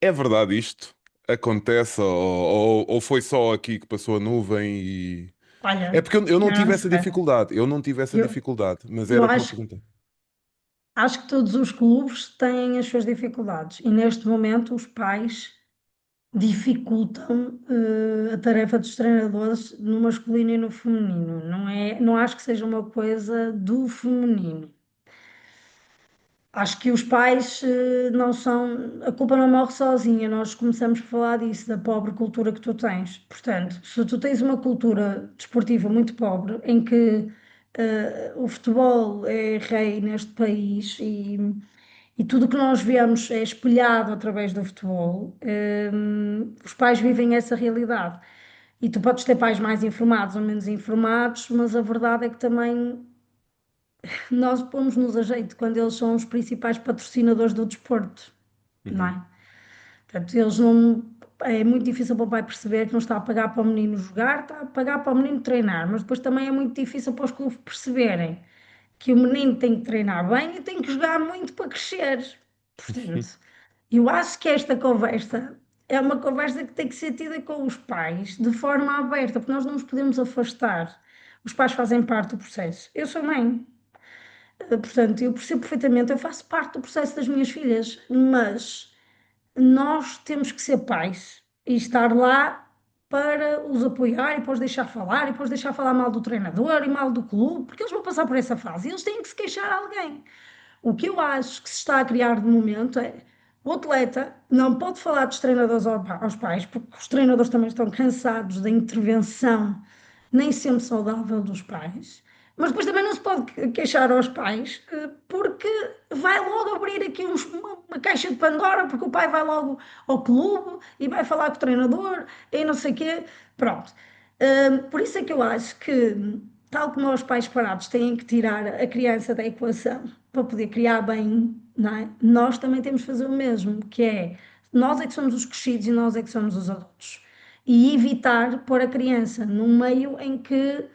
É verdade isto? Acontece ou foi só aqui que passou a nuvem e... É
Olha,
porque eu não
não
tive essa
sei.
dificuldade. Eu não tive essa
Eu,
dificuldade, mas
eu
era uma
acho,
pergunta.
acho que todos os clubes têm as suas dificuldades e neste momento os pais dificultam a tarefa dos treinadores no masculino e no feminino. Não acho que seja uma coisa do feminino. Acho que os pais não são. A culpa não morre sozinha. Nós começamos por falar disso, da pobre cultura que tu tens. Portanto, se tu tens uma cultura desportiva muito pobre, em que o futebol é rei neste país e tudo o que nós vemos é espelhado através do futebol, os pais vivem essa realidade. E tu podes ter pais mais informados ou menos informados, mas a verdade é que também nós pomos-nos a jeito quando eles são os principais patrocinadores do desporto, não
Uhum.
é? Portanto, eles não. É muito difícil para o pai perceber que não está a pagar para o menino jogar, está a pagar para o menino treinar, mas depois também é muito difícil para os clubes perceberem que o menino tem que treinar bem e tem que jogar muito para crescer. Portanto, eu acho que esta conversa é uma conversa que tem que ser tida com os pais de forma aberta, porque nós não nos podemos afastar. Os pais fazem parte do processo. Eu sou mãe, portanto, eu percebo perfeitamente, eu faço parte do processo das minhas filhas, mas nós temos que ser pais e estar lá para os apoiar e para os deixar falar e para os deixar falar mal do treinador e mal do clube, porque eles vão passar por essa fase e eles têm que se queixar a alguém. O que eu acho que se está a criar de momento é o atleta não pode falar dos treinadores aos pais, porque os treinadores também estão cansados da intervenção nem sempre saudável dos pais. Mas depois também não se pode queixar aos pais, porque vai logo abrir aqui uma caixa de Pandora, porque o pai vai logo ao clube e vai falar com o treinador e não sei o quê. Pronto. Por isso é que eu acho que, tal como os pais parados têm que tirar a criança da equação para poder criar bem, não é? Nós também temos que fazer o mesmo, que é nós é que somos os crescidos e nós é que somos os adultos. E evitar pôr a criança num meio em que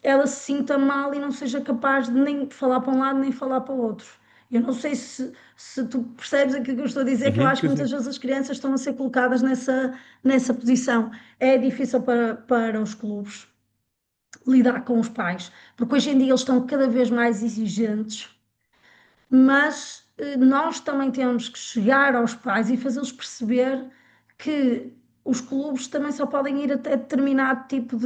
ela se sinta mal e não seja capaz de nem falar para um lado nem falar para o outro. Eu não sei se tu percebes aquilo que eu estou a dizer, que eu
Uhum,
acho que
sim,
muitas
sim.
vezes as crianças estão a ser colocadas nessa posição. É difícil para os clubes lidar com os pais, porque hoje em dia eles estão cada vez mais exigentes, mas nós também temos que chegar aos pais e fazê-los perceber que os clubes também só podem ir até determinado tipo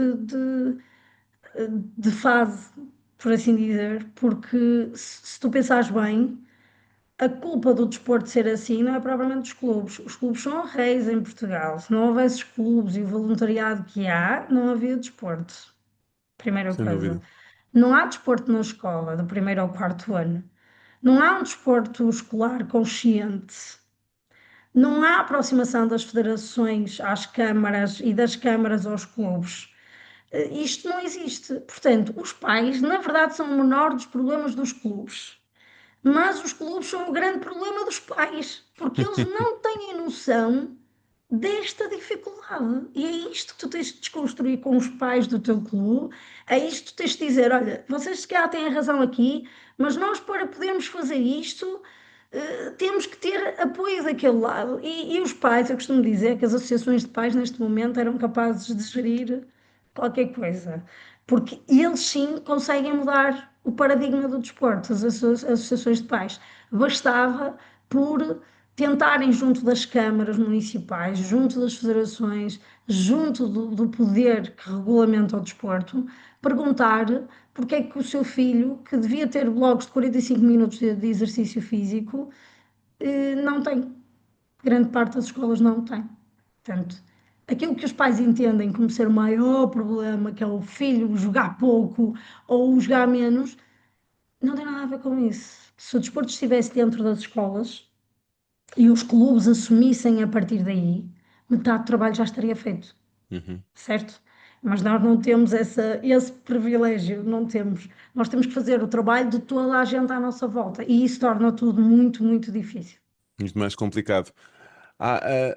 de fase, por assim dizer, porque se tu pensares bem, a culpa do desporto ser assim não é propriamente dos clubes. Os clubes são reis em Portugal. Se não houvesse os clubes e o voluntariado que há, não havia desporto. Primeira
Sem
coisa.
dúvida.
Não há desporto na escola, do primeiro ao quarto ano. Não há um desporto escolar consciente. Não há aproximação das federações às câmaras e das câmaras aos clubes. Isto não existe. Portanto, os pais, na verdade, são o menor dos problemas dos clubes. Mas os clubes são o grande problema dos pais, porque eles não têm noção desta dificuldade. E é isto que tu tens de desconstruir com os pais do teu clube. É isto que tu tens de dizer: olha, vocês se calhar têm razão aqui, mas nós para podermos fazer isto. Temos que ter apoio daquele lado. E os pais, eu costumo dizer que as associações de pais neste momento eram capazes de gerir qualquer coisa, porque eles sim conseguem mudar o paradigma do desporto, as associações de pais. Bastava por tentarem, junto das câmaras municipais, junto das federações, junto do poder que regulamenta o desporto, perguntar porque é que o seu filho, que devia ter blocos de 45 minutos de exercício físico, não tem. Grande parte das escolas não tem. Portanto, aquilo que os pais entendem como ser o maior problema, que é o filho jogar pouco ou jogar menos, não tem nada a ver com isso. Se o desporto estivesse dentro das escolas e os clubes assumissem a partir daí, metade do trabalho já estaria feito,
Uhum.
certo? Mas nós não temos esse privilégio, não temos. Nós temos que fazer o trabalho de toda a gente à nossa volta e isso torna tudo muito, muito difícil.
Muito mais complicado.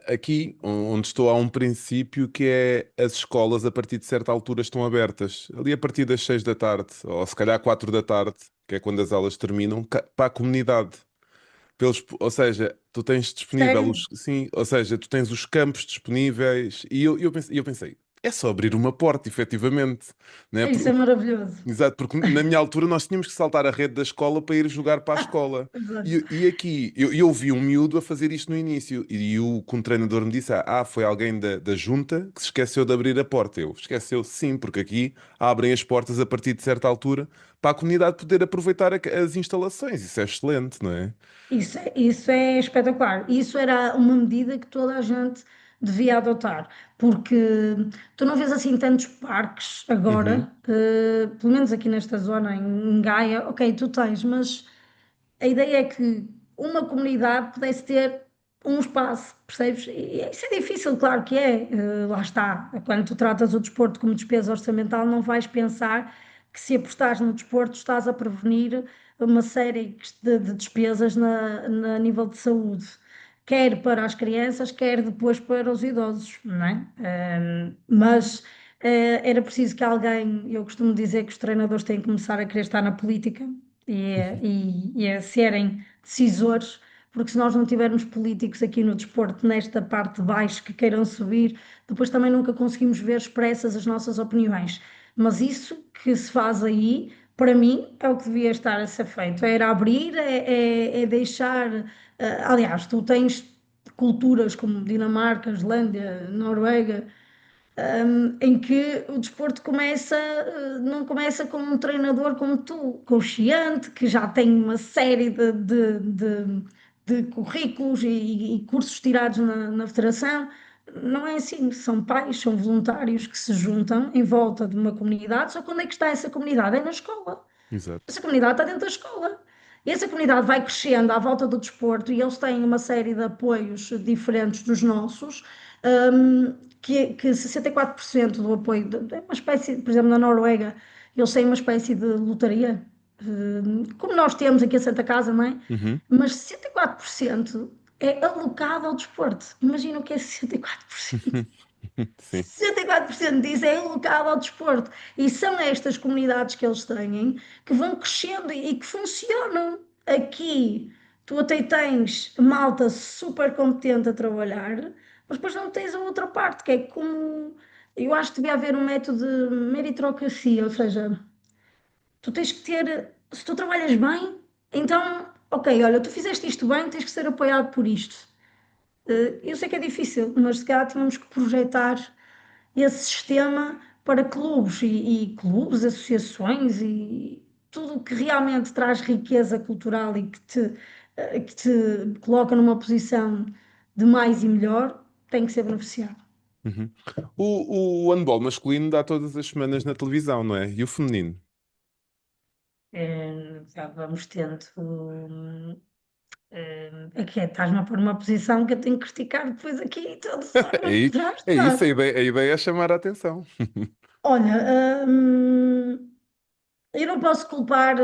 Aqui onde estou há um princípio que é as escolas a partir de certa altura estão abertas. Ali a partir das 6 da tarde, ou se calhar 4 da tarde, que é quando as aulas terminam, para a comunidade. Ou seja, tu tens disponível
Sério?
os, sim, ou seja, tu tens os campos disponíveis e eu pensei, é só abrir uma porta, efetivamente, né?
Isso é maravilhoso.
Exato, porque na minha altura nós tínhamos que saltar a rede da escola para ir jogar para a escola.
Exato.
E aqui, eu vi um miúdo a fazer isto no início, e o que um treinador me disse, foi alguém da junta que se esqueceu de abrir a porta. Eu, esqueceu, sim, porque aqui abrem as portas a partir de certa altura para a comunidade poder aproveitar as instalações. Isso é excelente, não é?
Isso é espetacular. Isso era uma medida que toda a gente devia adotar, porque tu não vês assim tantos parques
Uhum.
agora, pelo menos aqui nesta zona, em Gaia, ok, tu tens, mas a ideia é que uma comunidade pudesse ter um espaço, percebes? E isso é difícil, claro que é. Lá está. Quando tu tratas o desporto como despesa orçamental, não vais pensar que se apostares no desporto estás a prevenir uma série de despesas na nível de saúde, quer para as crianças, quer depois para os idosos, não é? Mas era preciso que alguém, eu costumo dizer que os treinadores têm que começar a querer estar na política e a serem decisores, porque se nós não tivermos políticos aqui no desporto, nesta parte de baixo, que queiram subir, depois também nunca conseguimos ver expressas as nossas opiniões. Mas isso que se faz aí, para mim, é o que devia estar a ser feito. Era abrir, é deixar. Aliás, tu tens culturas como Dinamarca, Islândia, Noruega, em que o desporto começa, não começa com um treinador como tu, consciente, que já tem uma série de currículos e cursos tirados na federação. Não é assim, são pais, são voluntários que se juntam em volta de uma comunidade. Só quando é que está essa comunidade? É na escola.
Exato.
Essa comunidade está dentro da escola. E essa comunidade vai crescendo à volta do desporto e eles têm uma série de apoios diferentes dos nossos, que 64% do apoio, é uma espécie, por exemplo, na Noruega, eles têm uma espécie de lotaria, como nós temos aqui a Santa Casa, não é?
Uhum.
Mas 64% é alocado ao desporto. Imagina o que é 64%.
Sim.
64% disso é alocado ao desporto. E são estas comunidades que eles têm que vão crescendo e que funcionam. Aqui, tu até tens malta super competente a trabalhar, mas depois não tens a outra parte, que é como. Eu acho que devia haver um método de meritocracia, ou seja, tu tens que ter. Se tu trabalhas bem, então, ok, olha, tu fizeste isto bem, tens que ser apoiado por isto. Eu sei que é difícil, mas se calhar tínhamos que projetar esse sistema para clubes e clubes, associações e tudo o que realmente traz riqueza cultural e que te coloca numa posição de mais e melhor, tem que ser beneficiado.
Uhum. O handball masculino dá todas as semanas na televisão, não é? E o feminino?
Já vamos tendo. Aqui estás-me a pôr numa posição que eu tenho que criticar depois aqui todos os órgãos
É,
que já
é isso,
estás.
a ideia é chamar a atenção.
Olha, eu não posso culpar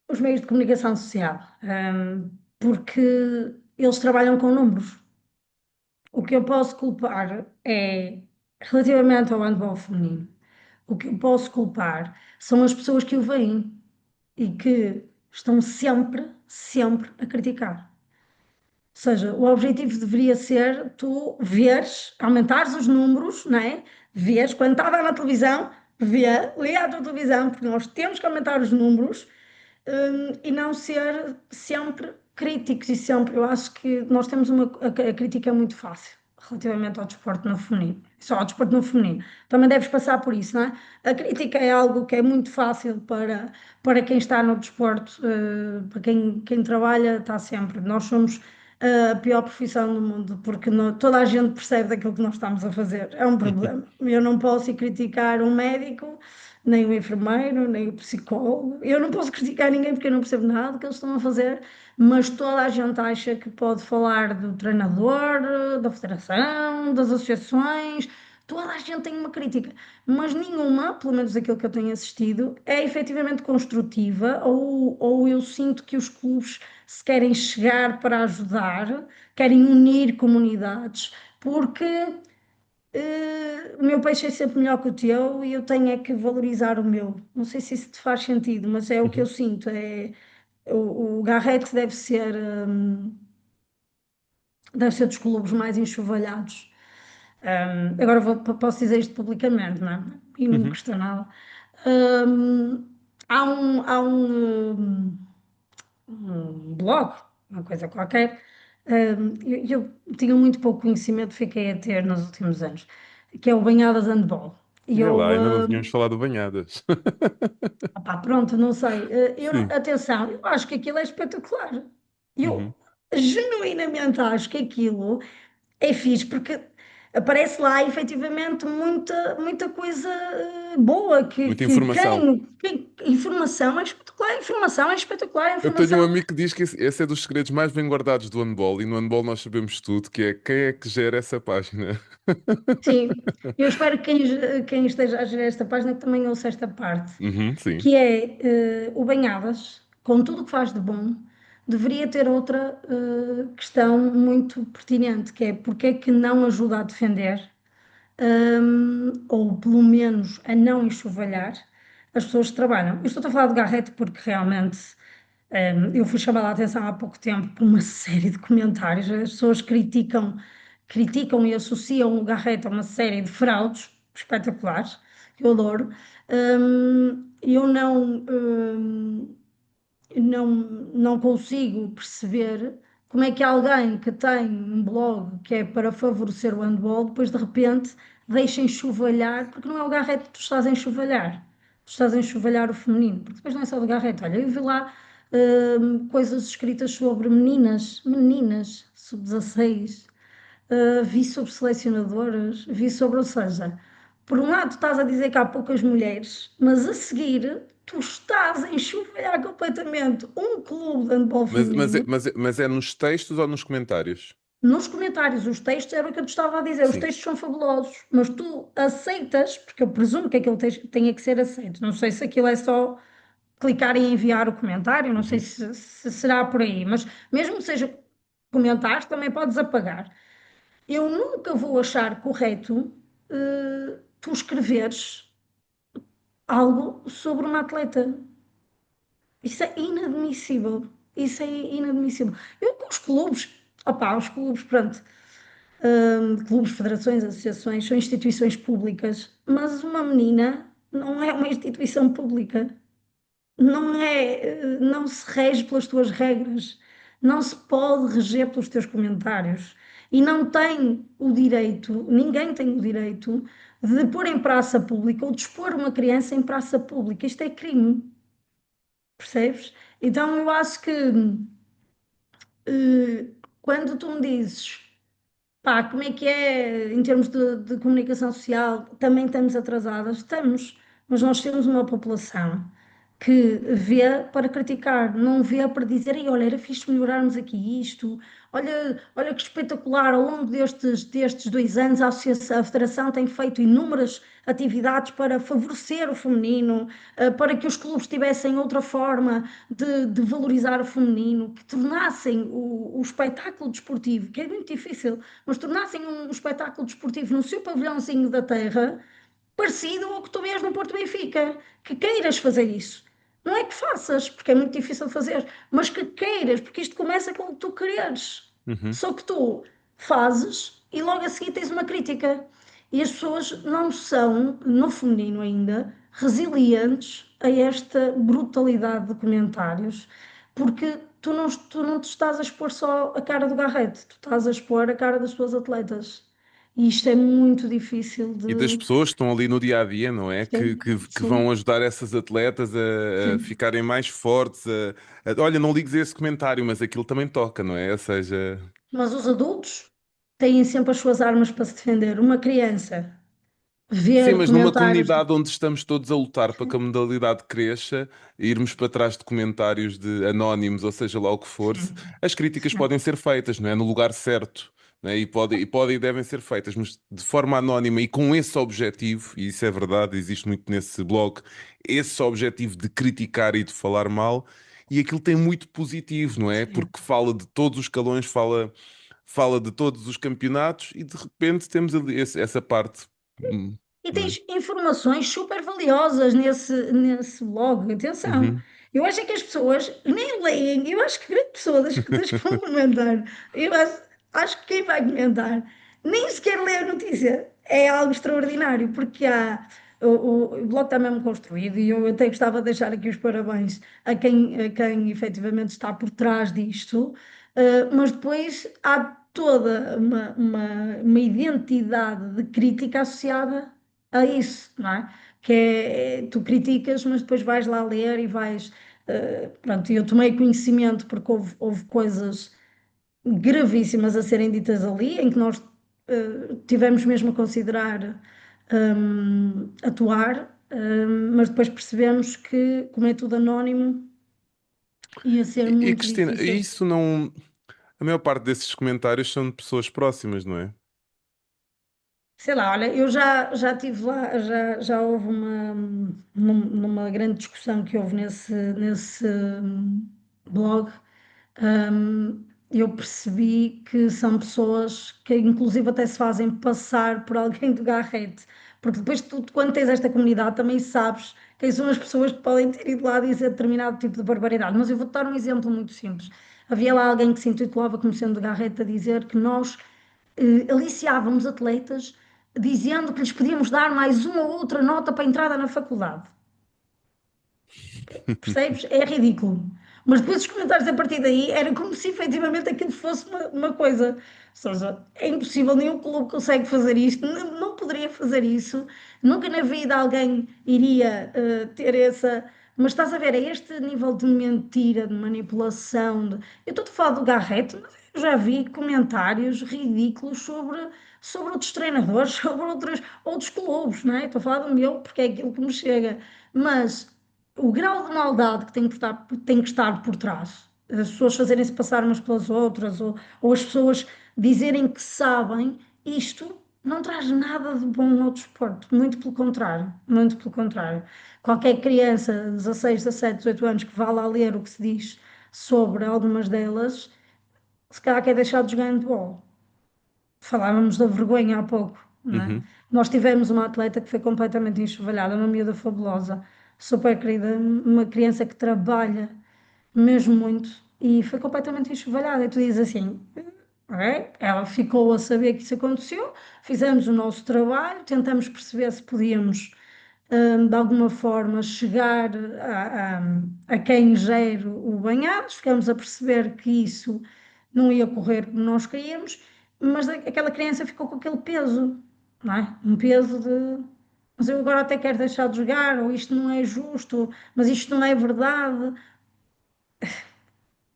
os meios de comunicação social, porque eles trabalham com números. O que eu posso culpar é, relativamente ao handball feminino, o que eu posso culpar são as pessoas que o veem e que estão sempre, sempre a criticar. Ou seja, o objetivo deveria ser tu veres, aumentares os números, não é? Vês, quando está a dar na televisão, vê, liga a tua televisão, porque nós temos que aumentar os números, e não ser sempre críticos e sempre, eu acho que nós temos a crítica é muito fácil relativamente ao desporto no feminino, só ao desporto no feminino, também deves passar por isso, não é? A crítica é algo que é muito fácil para quem está no desporto, para quem trabalha, está sempre, nós somos a pior profissão do mundo, porque toda a gente percebe daquilo que nós estamos a fazer, é um problema, eu não posso ir criticar um médico, nem o enfermeiro, nem o psicólogo. Eu não posso criticar ninguém porque eu não percebo nada do que eles estão a fazer, mas toda a gente acha que pode falar do treinador, da federação, das associações. Toda a gente tem uma crítica, mas nenhuma, pelo menos aquilo que eu tenho assistido, é efetivamente construtiva, ou eu sinto que os clubes se querem chegar para ajudar, querem unir comunidades, porque o meu peixe é sempre melhor que o teu e eu tenho é que valorizar o meu. Não sei se isso te faz sentido, mas é o que eu
Uhum.
sinto. O Garrett deve ser dos clubes mais enxovalhados. Agora posso dizer isto publicamente, não é? E não me
Uhum.
custa nada. Hum, há um blog, uma coisa qualquer. Eu tinha muito pouco conhecimento, fiquei a ter nos últimos anos, que é o Banhadas Handball. E
É lá,
eu,
ainda não tínhamos falado do banhadas.
opá, pronto, não sei.
Sim.
Atenção, eu acho que aquilo é espetacular.
Uhum.
Eu genuinamente acho que aquilo é fixe, porque aparece lá efetivamente muita coisa boa
Muita informação.
informação é espetacular, a
Eu tenho um
informação.
amigo que diz que esse é dos segredos mais bem guardados do handball, e no handball nós sabemos tudo, que é quem é que gera essa página.
Sim, eu espero que quem esteja a gerir esta página que também ouça esta parte,
Uhum, sim.
que é o Banhadas, com tudo o que faz de bom, deveria ter outra questão muito pertinente, que é porque é que não ajuda a defender, ou pelo menos a não enxovalhar as pessoas que trabalham. Eu estou a falar de Garrett porque realmente eu fui chamada a atenção há pouco tempo por uma série de comentários. As pessoas criticam e associam o Garrett a uma série de fraudes espetaculares, que eu adoro. Eu não consigo perceber como é que alguém que tem um blog que é para favorecer o handball, depois de repente deixa enxovalhar, porque não é o Garrett que tu estás a enxovalhar, tu estás a enxovalhar o feminino, porque depois não é só do Garrett. Olha, eu vi lá coisas escritas sobre meninas sub-16, vi sobre selecionadoras, vi sobre, ou seja, por um lado estás a dizer que há poucas mulheres, mas a seguir tu estás a enxovalhar completamente um clube de handball feminino.
Mas é nos textos ou nos comentários?
Nos comentários, os textos, era o que eu te estava a dizer, os
Sim.
textos são fabulosos, mas tu aceitas, porque eu presumo que aquele texto tenha que ser aceito. Não sei se aquilo é só clicar e enviar o comentário, não sei
Uhum.
se será por aí, mas mesmo que seja comentários, também podes apagar. Eu nunca vou achar correto tu escreveres algo sobre uma atleta. Isso é inadmissível. Isso é inadmissível. Eu com os clubes, opá, os clubes, pronto, clubes, federações, associações, são instituições públicas, mas uma menina não é uma instituição pública. Não se rege pelas tuas regras, não se pode reger pelos teus comentários e não tem o direito, ninguém tem o direito de pôr em praça pública ou de expor uma criança em praça pública. Isto é crime, percebes? Então eu acho que quando tu me dizes, pá, como é que é em termos de comunicação social, também estamos atrasadas, estamos, mas nós temos uma população que vê para criticar, não vê para dizer, "Ei, olha, era fixe melhorarmos aqui isto, olha que espetacular, ao longo destes 2 anos a Federação tem feito inúmeras atividades para favorecer o feminino, para que os clubes tivessem outra forma de valorizar o feminino, que tornassem o espetáculo desportivo, que é muito difícil, mas tornassem um espetáculo desportivo no seu pavilhãozinho da terra, parecido ao que tu vês no Porto Benfica, que queiras fazer isso. Não é que faças, porque é muito difícil fazer, mas que queiras, porque isto começa com o que tu quereres.
Uhum.
Só que tu fazes e logo a seguir tens uma crítica. E as pessoas não são, no feminino ainda, resilientes a esta brutalidade de comentários, porque tu não te estás a expor só a cara do Garrete, tu estás a expor a cara das tuas atletas. E isto é muito difícil
E das
de.
pessoas que estão ali no dia a dia, não é?
Sim,
Que vão
sim,
ajudar essas atletas a
sim.
ficarem mais fortes. Olha, não ligues a esse comentário, mas aquilo também toca, não é? Ou seja.
Mas os adultos têm sempre as suas armas para se defender. Uma criança
Sim,
vê
mas numa
comentários.
comunidade onde estamos todos a lutar para que a modalidade cresça, irmos para trás de comentários de anónimos, ou seja lá o que for,
Sim,
as críticas
sim,
podem ser feitas, não é? No lugar certo, não é? E podem e devem ser feitas, mas de forma anónima e com esse objetivo, e isso é verdade, existe muito nesse blog, esse objetivo de criticar e de falar mal, e aquilo tem muito positivo, não é?
sim.
Porque fala de todos os escalões, fala de todos os campeonatos, e de repente temos ali essa parte.
E
Não é?
tens informações super valiosas nesse blog. Atenção,
Uhum.
eu acho é que as pessoas nem leem. Eu acho que grande pessoa das que vão comentar, acho que quem vai comentar nem sequer lê a notícia. É algo extraordinário, porque o blog está mesmo construído e eu até gostava de deixar aqui os parabéns a quem efetivamente está por trás disto, mas depois há toda uma identidade de crítica associada a isso, não é? Que é, tu criticas, mas depois vais lá ler e vais. Pronto, eu tomei conhecimento porque houve coisas gravíssimas a serem ditas ali, em que nós tivemos mesmo a considerar atuar, mas depois percebemos que, como é tudo anónimo, ia ser
E
muito
Cristina,
difícil.
isso não. A maior parte desses comentários são de pessoas próximas, não é?
Sei lá, olha, eu já estive lá, já houve numa grande discussão que houve nesse blog. Eu percebi que são pessoas que inclusive até se fazem passar por alguém do Garrete, porque depois tu, quando tens esta comunidade, também sabes quem são as pessoas que podem ter ido lá dizer determinado tipo de barbaridade. Mas eu vou-te dar um exemplo muito simples. Havia lá alguém que se intitulava como sendo do Garrete a dizer que nós aliciávamos atletas dizendo que lhes podíamos dar mais uma ou outra nota para a entrada na faculdade. Percebes? É ridículo. Mas depois os comentários a partir daí era como se efetivamente aquilo fosse uma coisa. Ou seja, é impossível, nenhum clube consegue fazer isto, não poderia fazer isso, nunca na vida alguém iria ter essa. Mas estás a ver, é este nível de mentira, de manipulação. Eu estou a falar do Garrett, mas eu já vi comentários ridículos sobre outros treinadores, sobre outros clubes, não é? Estou a falar do meu porque é aquilo que me chega. Mas o grau de maldade que tem que estar por trás, as pessoas fazerem-se passar umas pelas outras, ou as pessoas dizerem que sabem, isto não traz nada de bom ao desporto, muito pelo contrário, muito pelo contrário. Qualquer criança de 16, 17, 18 anos que vá lá ler o que se diz sobre algumas delas, se calhar quer deixar de jogar handball. Falávamos da vergonha há pouco, não é?
Uhum.
Nós tivemos uma atleta que foi completamente enxovalhada, uma miúda fabulosa, super querida, uma criança que trabalha mesmo muito e foi completamente enxovalhada. E tu dizes assim, ok, ela ficou a saber que isso aconteceu, fizemos o nosso trabalho, tentamos perceber se podíamos, de alguma forma, chegar a quem gere o banhado, ficamos a perceber que isso não ia correr como nós queríamos, mas aquela criança ficou com aquele peso, não é? Um peso de. Mas eu agora até quero deixar de jogar, ou isto não é justo, mas isto não é verdade.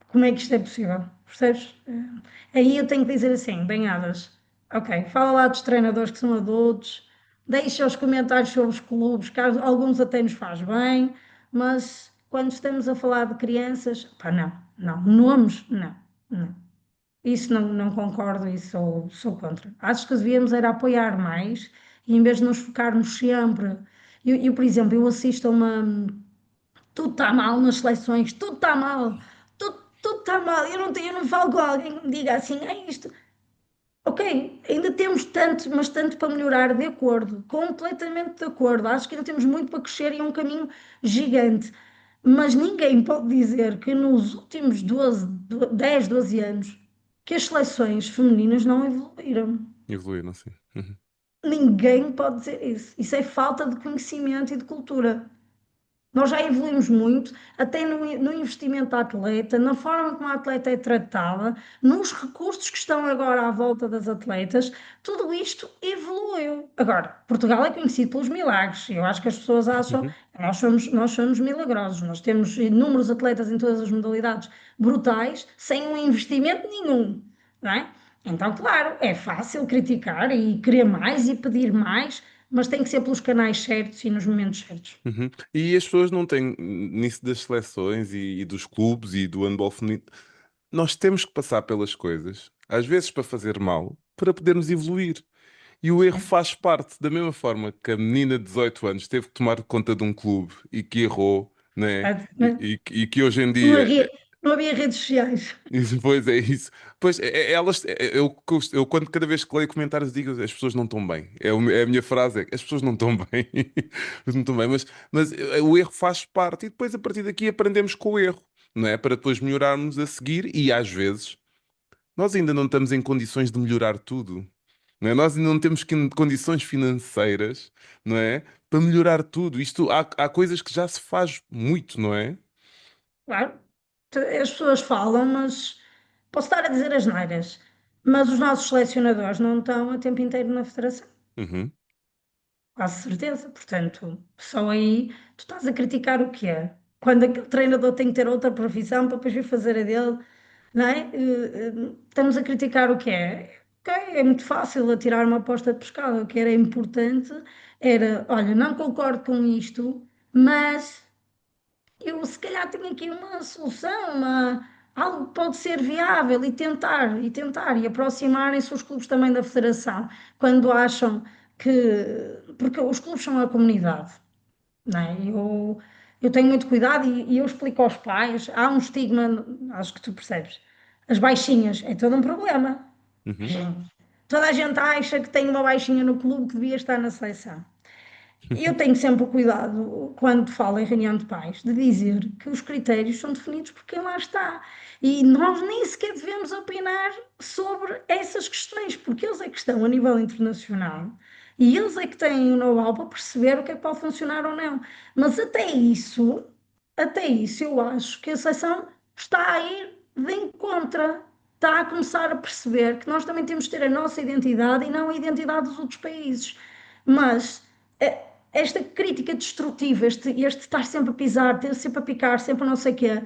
Como é que isto é possível? Percebes? Aí eu tenho que dizer assim, bem-adas. Ok, fala lá dos treinadores que são adultos, deixa os comentários sobre os clubes, que alguns até nos faz bem, mas quando estamos a falar de crianças, pá, não, não, nomes, não, não. Isso não concordo e sou contra. Acho que devíamos era apoiar mais e em vez de nos focarmos sempre. Por exemplo, eu assisto a uma. Tudo está mal nas seleções, tudo está mal, tudo está mal. Eu não falo com alguém que me diga assim, é isto. Ok, ainda temos tanto, mas tanto para melhorar, de acordo, completamente de acordo. Acho que ainda temos muito para crescer e é um caminho gigante. Mas ninguém pode dizer que nos últimos 10, 12 anos que as seleções femininas não evoluíram.
Evoluíram, sim. Uhum.
Ninguém pode dizer isso. Isso é falta de conhecimento e de cultura. Nós já evoluímos muito, até no investimento da atleta, na forma como a atleta é tratada, nos recursos que estão agora à volta das atletas, tudo isto evoluiu. Agora, Portugal é conhecido pelos milagres. Eu acho que as pessoas acham,
Uhum.
nós somos milagrosos, nós temos inúmeros atletas em todas as modalidades brutais, sem um investimento nenhum, não é? Então, claro, é fácil criticar e querer mais e pedir mais, mas tem que ser pelos canais certos e nos momentos certos.
Uhum. E as pessoas não têm, nisso das seleções e dos clubes e do handball feminino, nós temos que passar pelas coisas, às vezes para fazer mal, para podermos evoluir. E o erro faz parte, da mesma forma que a menina de 18 anos teve que tomar conta de um clube e que errou, né? E que hoje em
Não
dia.
havia, não havia redes sociais.
Pois é isso. Pois elas, eu quando cada vez que leio comentários digo as pessoas não estão bem. É a minha frase, as pessoas não estão bem. Não estão bem, mas o erro faz parte e depois a partir daqui aprendemos com o erro, não é? Para depois melhorarmos a seguir e às vezes nós ainda não estamos em condições de melhorar tudo. Não é? Nós ainda não temos condições financeiras, não é? Para melhorar tudo. Isto há coisas que já se faz muito, não é?
Claro, as pessoas falam, mas posso estar a dizer asneiras, mas os nossos selecionadores não estão a tempo inteiro na federação,
Uhum,
quase certeza. Portanto, só aí tu estás a criticar o que é. Quando aquele treinador tem que ter outra profissão para depois vir fazer a dele, não é? Estamos a criticar o que é. Ok, é muito fácil atirar uma aposta de pescado. O que era importante era, olha, não concordo com isto, mas eu se calhar tenho aqui uma solução, algo que pode ser viável e aproximarem-se os clubes também da federação, quando acham porque os clubes são a comunidade, não é? Eu tenho muito cuidado e eu explico aos pais, há um estigma, acho que tu percebes, as baixinhas, é todo um problema.
Uhum.
Toda a gente acha que tem uma baixinha no clube que devia estar na seleção. Eu tenho sempre o cuidado, quando falo em reunião de pais, de dizer que os critérios são definidos por quem lá está. E nós nem sequer devemos opinar sobre essas questões, porque eles é que estão a nível internacional e eles é que têm o know-how para perceber o que é que pode funcionar ou não. Mas até isso, eu acho que a seleção está a ir de encontro, está a começar a perceber que nós também temos de ter a nossa identidade e não a identidade dos outros países. Mas esta crítica destrutiva, este estar sempre a pisar, ter sempre a picar, sempre a não sei o quê,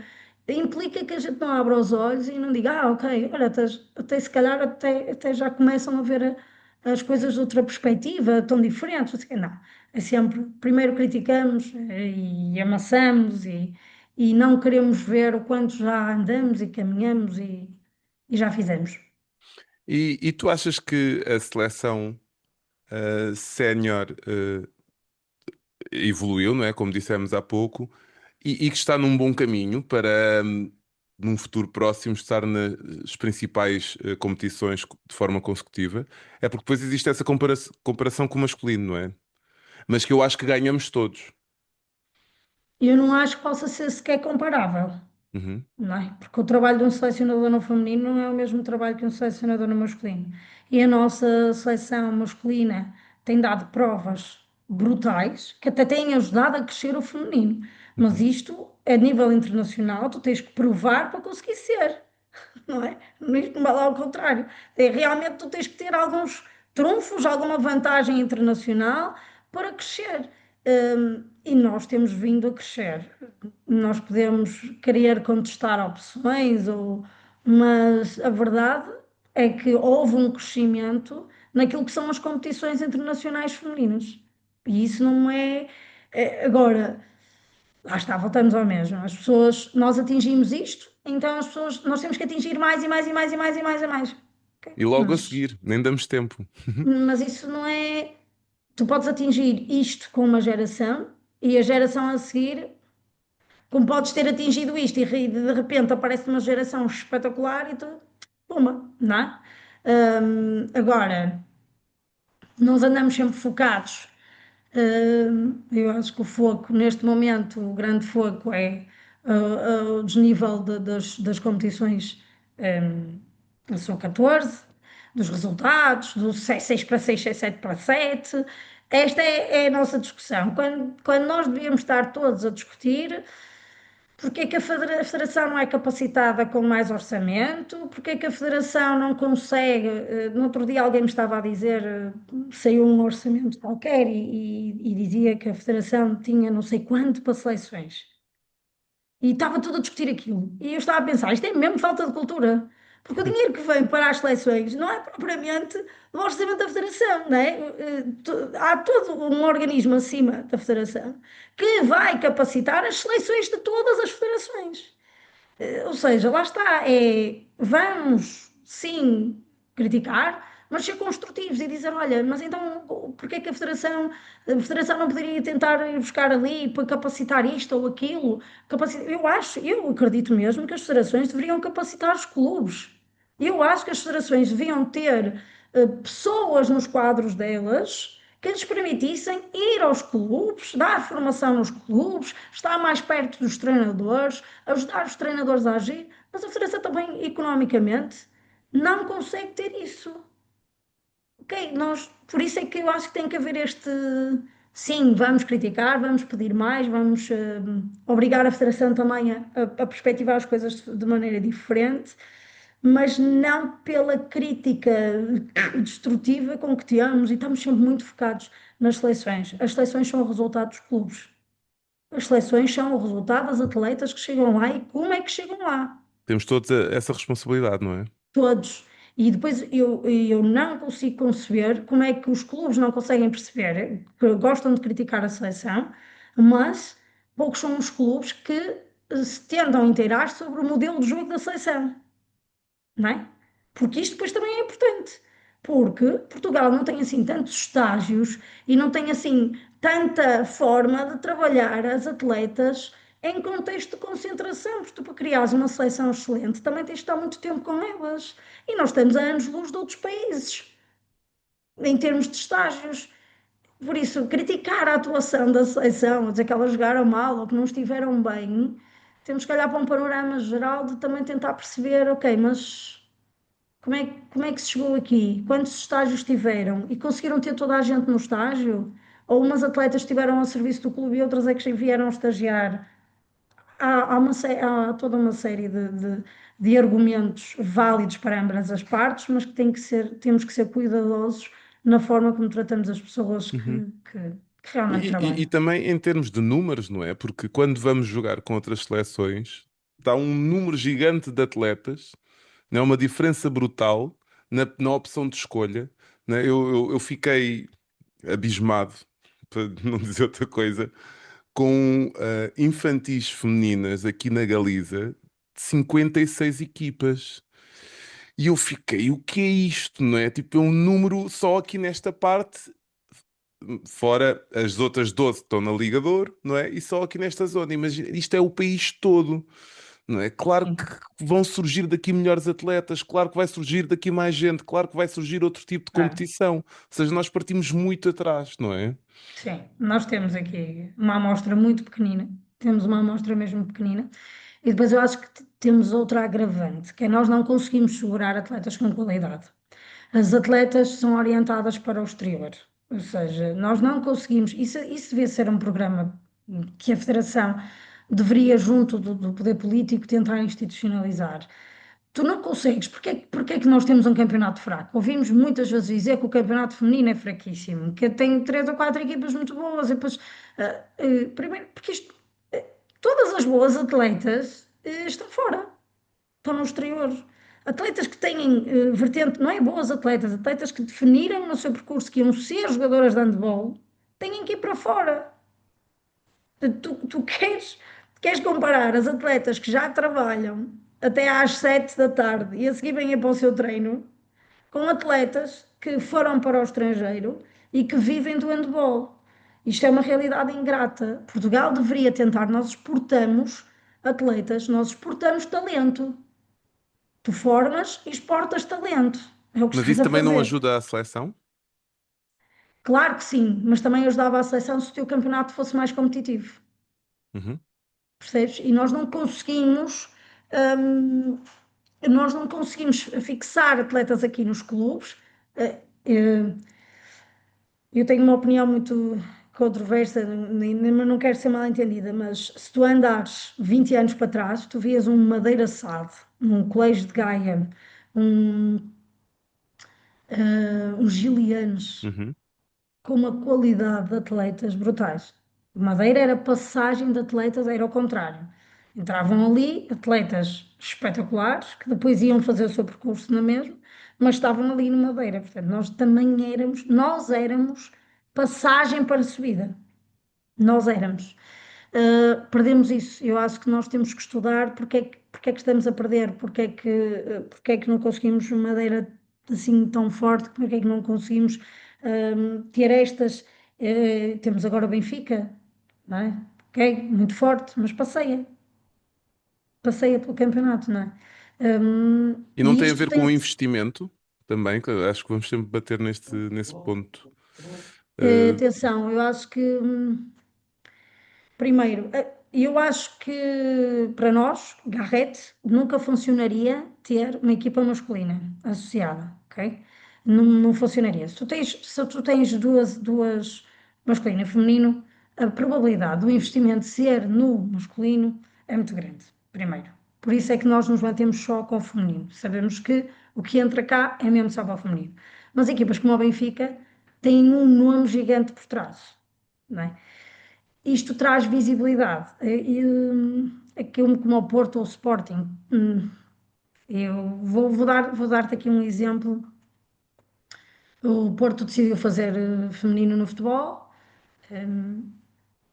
implica que a gente não abra os olhos e não diga, ok, olha, até se calhar até já começam a ver as coisas de outra perspectiva, tão diferentes. Não sei o quê. Não, é sempre, primeiro criticamos e amassamos e não queremos ver o quanto já andamos e caminhamos e já fizemos.
E tu achas que a seleção sénior evoluiu, não é? Como dissemos há pouco, e que está num bom caminho para, num futuro próximo, estar nas principais competições de forma consecutiva? É porque depois existe essa comparação com o masculino, não é? Mas que eu acho que ganhamos todos.
Eu não acho que possa ser sequer comparável.
Uhum.
Não é? Porque o trabalho de um selecionador no feminino não é o mesmo trabalho que um selecionador no masculino. E a nossa seleção masculina tem dado provas brutais que até têm ajudado a crescer o feminino. Mas
Uhum.
isto, a nível internacional, tu tens que provar para conseguir ser, não é? Isto não vai lá ao contrário. É, realmente tu tens que ter alguns trunfos, alguma vantagem internacional para crescer. E nós temos vindo a crescer. Nós podemos querer contestar opções, mas a verdade é que houve um crescimento naquilo que são as competições internacionais femininas. E isso não agora, lá está, voltamos ao mesmo. As pessoas, nós atingimos isto, então as pessoas, nós temos que atingir mais e mais e mais e mais e mais e mais. Ok?
E logo a seguir, nem damos tempo.
Mas isso não é. Tu podes atingir isto com uma geração e a geração a seguir, como podes ter atingido isto e de repente aparece uma geração espetacular e tu, puma, não é? Agora, nós andamos sempre focados. Eu acho que o foco, neste momento, o grande foco é o desnível das competições, são 14, dos resultados, do 6 para 6, 7 para 7. Esta é a nossa discussão. Quando nós devíamos estar todos a discutir porque é que a Federação não é capacitada com mais orçamento? Porque é que a Federação não consegue? No outro dia alguém me estava a dizer, saiu um orçamento qualquer e dizia que a Federação tinha não sei quanto para seleções. E estava tudo a discutir aquilo. E eu estava a pensar, isto é mesmo falta de cultura. Porque o dinheiro que vem para as seleções não é propriamente do orçamento da Federação, não é? Há todo um organismo acima da Federação que vai capacitar as seleções de todas as federações. Ou seja, lá está, vamos sim criticar, mas ser construtivos e dizer, olha, mas então porquê é que a Federação não poderia tentar ir buscar ali para capacitar isto ou aquilo? Eu acredito mesmo que as federações deveriam capacitar os clubes. Eu acho que as federações deviam ter pessoas nos quadros delas que lhes permitissem ir aos clubes, dar formação nos clubes, estar mais perto dos treinadores, ajudar os treinadores a agir, mas a Federação também, economicamente, não consegue ter isso. Ok, por isso é que eu acho que tem que haver este. Sim, vamos criticar, vamos pedir mais, vamos obrigar a Federação também a perspectivar as coisas de maneira diferente, mas não pela crítica destrutiva com que temos e estamos sempre muito focados nas seleções. As seleções são o resultado dos clubes. As seleções são o resultado das atletas que chegam lá e como é que chegam lá.
Temos todos essa responsabilidade, não é?
Todos. E depois eu não consigo conceber como é que os clubes não conseguem perceber, que gostam de criticar a seleção, mas poucos são os clubes que se tentam inteirar sobre o modelo de jogo da seleção, não é? Porque isto depois também é importante, porque Portugal não tem assim tantos estágios e não tem assim tanta forma de trabalhar as atletas em contexto de concentração, porque tu para criares uma seleção excelente também tens de estar muito tempo com elas. E nós estamos a anos-luz de outros países, em termos de estágios. Por isso, criticar a atuação da seleção, dizer que elas jogaram mal ou que não estiveram bem, temos que olhar para um panorama geral de também tentar perceber, ok, mas como é que se chegou aqui? Quantos estágios tiveram? E conseguiram ter toda a gente no estágio? Ou umas atletas estiveram ao serviço do clube e outras é que vieram estagiar? Há toda uma série de argumentos válidos para ambas as partes, mas que temos que ser cuidadosos na forma como tratamos as pessoas
Uhum.
que realmente
E
trabalham.
também em termos de números, não é? Porque quando vamos jogar com outras seleções, está um número gigante de atletas, não é? Uma diferença brutal na opção de escolha, né? Eu fiquei abismado, para não dizer outra coisa, com infantis femininas aqui na Galiza, de 56 equipas. E eu fiquei, o que é isto, não é? Tipo, é um número só aqui nesta parte, fora as outras 12 que estão na Liga de Ouro, não é? E só aqui nesta zona. Imagina, isto é o país todo, não é? Claro que
Sim,
vão surgir daqui melhores atletas, claro que vai surgir daqui mais gente, claro que vai surgir outro tipo de
claro.
competição. Ou seja, nós partimos muito atrás, não é?
Sim, nós temos aqui uma amostra muito pequenina, temos uma amostra mesmo pequenina, e depois eu acho que temos outra agravante, que é nós não conseguimos segurar atletas com qualidade. As atletas são orientadas para o exterior, ou seja, nós não conseguimos. Isso devia ser um programa que a Federação deveria, junto do poder político, tentar institucionalizar. Tu não consegues, porque é que nós temos um campeonato fraco? Ouvimos muitas vezes dizer que o campeonato feminino é fraquíssimo, que tem três ou quatro equipas muito boas, e depois, primeiro, porque todas as boas atletas estão fora, estão no exterior. Atletas que têm vertente, não é boas atletas, atletas que definiram no seu percurso que iam ser jogadoras de handball, têm que ir para fora. Tu queres comparar as atletas que já trabalham até às 7 da tarde e a seguir vêm para o seu treino com atletas que foram para o estrangeiro e que vivem do handball. Isto é uma realidade ingrata. Portugal deveria tentar, nós exportamos atletas, nós exportamos talento. Tu formas e exportas talento. É o que
Mas
estás
isso
a
também não
fazer.
ajuda a seleção?
Claro que sim, mas também ajudava a seleção se o teu campeonato fosse mais competitivo.
Uhum.
Percebes? E hum, nós não conseguimos fixar atletas aqui nos clubes. Eh, eh, Eu tenho uma opinião muito controversa, mas não quero ser mal entendida, mas se tu andares 20 anos para trás, tu vias um Madeira Sade, um Colégio de Gaia, um, um Gilianes,
Uhum.
com uma qualidade de atletas brutais. Madeira era passagem de atletas, era ao contrário. Entravam ali atletas espetaculares, que depois iam fazer o seu percurso na mesma, mas estavam ali no Madeira. Portanto, nós éramos passagem para subida. Nós éramos. Perdemos isso. Eu acho que nós temos que estudar porque é que estamos a perder, porque é que não conseguimos uma madeira assim tão forte, porque é que não conseguimos ter estas. Temos agora o Benfica, não é? Ok, muito forte, mas passeia pelo campeonato, não é?
E não
E
tem a
isto
ver com
tem
o
que.
investimento também, que eu acho que vamos sempre bater nesse ponto. Eh,
Atenção, eu acho que. Primeiro, eu acho que para nós, Garrett, nunca funcionaria ter uma equipa masculina associada, ok? Não funcionaria. Se tu tens duas masculino e feminino, a probabilidade do investimento ser no masculino é muito grande, primeiro. Por isso é que nós nos mantemos só com o feminino. Sabemos que o que entra cá é mesmo só para o feminino. Mas equipas como o Benfica têm um nome gigante por trás, não é? Isto traz visibilidade. Aquilo como o Porto ou o Sporting, Vou dar-te aqui um exemplo. O Porto decidiu fazer feminino no futebol,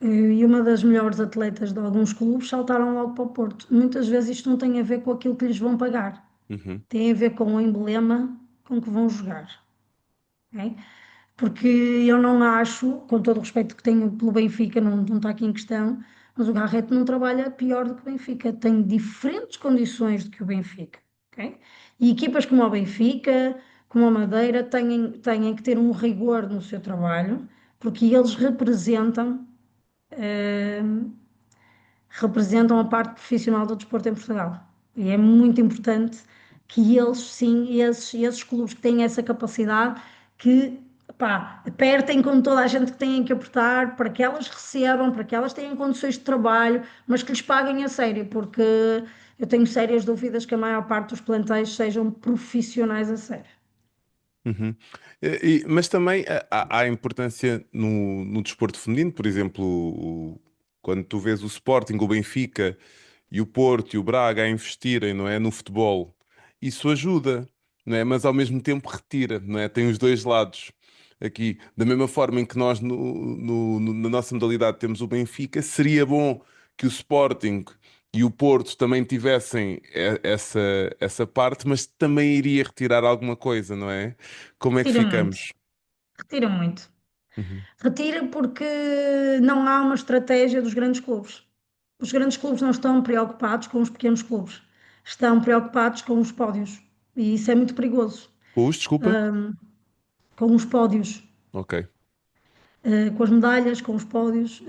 e uma das melhores atletas de alguns clubes saltaram logo para o Porto. Muitas vezes isto não tem a ver com aquilo que lhes vão pagar,
Uhum.
tem a ver com o emblema com que vão jogar. Ok? Porque eu não acho, com todo o respeito que tenho pelo Benfica, não está aqui em questão, mas o Garrett não trabalha pior do que o Benfica, tem diferentes condições do que o Benfica, ok? E equipas como o Benfica, como a Madeira, têm que ter um rigor no seu trabalho, porque eles representam a parte profissional do desporto em Portugal. E é muito importante que eles, sim, esses clubes que têm essa capacidade, que pá, apertem com toda a gente que têm que apertar para que elas recebam, para que elas tenham condições de trabalho, mas que lhes paguem a sério, porque eu tenho sérias dúvidas que a maior parte dos plantéis sejam profissionais a sério.
Uhum. Mas também há importância no desporto feminino, por exemplo, quando tu vês o Sporting, o Benfica e o Porto e o Braga a investirem, não é, no futebol, isso ajuda, não é? Mas ao mesmo tempo retira, não é? Tem os dois lados. Aqui, da mesma forma em que nós na nossa modalidade temos o Benfica, seria bom que o Sporting e o Porto também tivessem essa parte, mas também iria retirar alguma coisa, não é? Como é que
Retira muito,
ficamos?
retira muito.
Uhum.
Retira porque não há uma estratégia dos grandes clubes. Os grandes clubes não estão preocupados com os pequenos clubes, estão preocupados com os pódios. E isso é muito perigoso.
Os, desculpa?
Com os pódios,
Ok.
com as medalhas, com os pódios,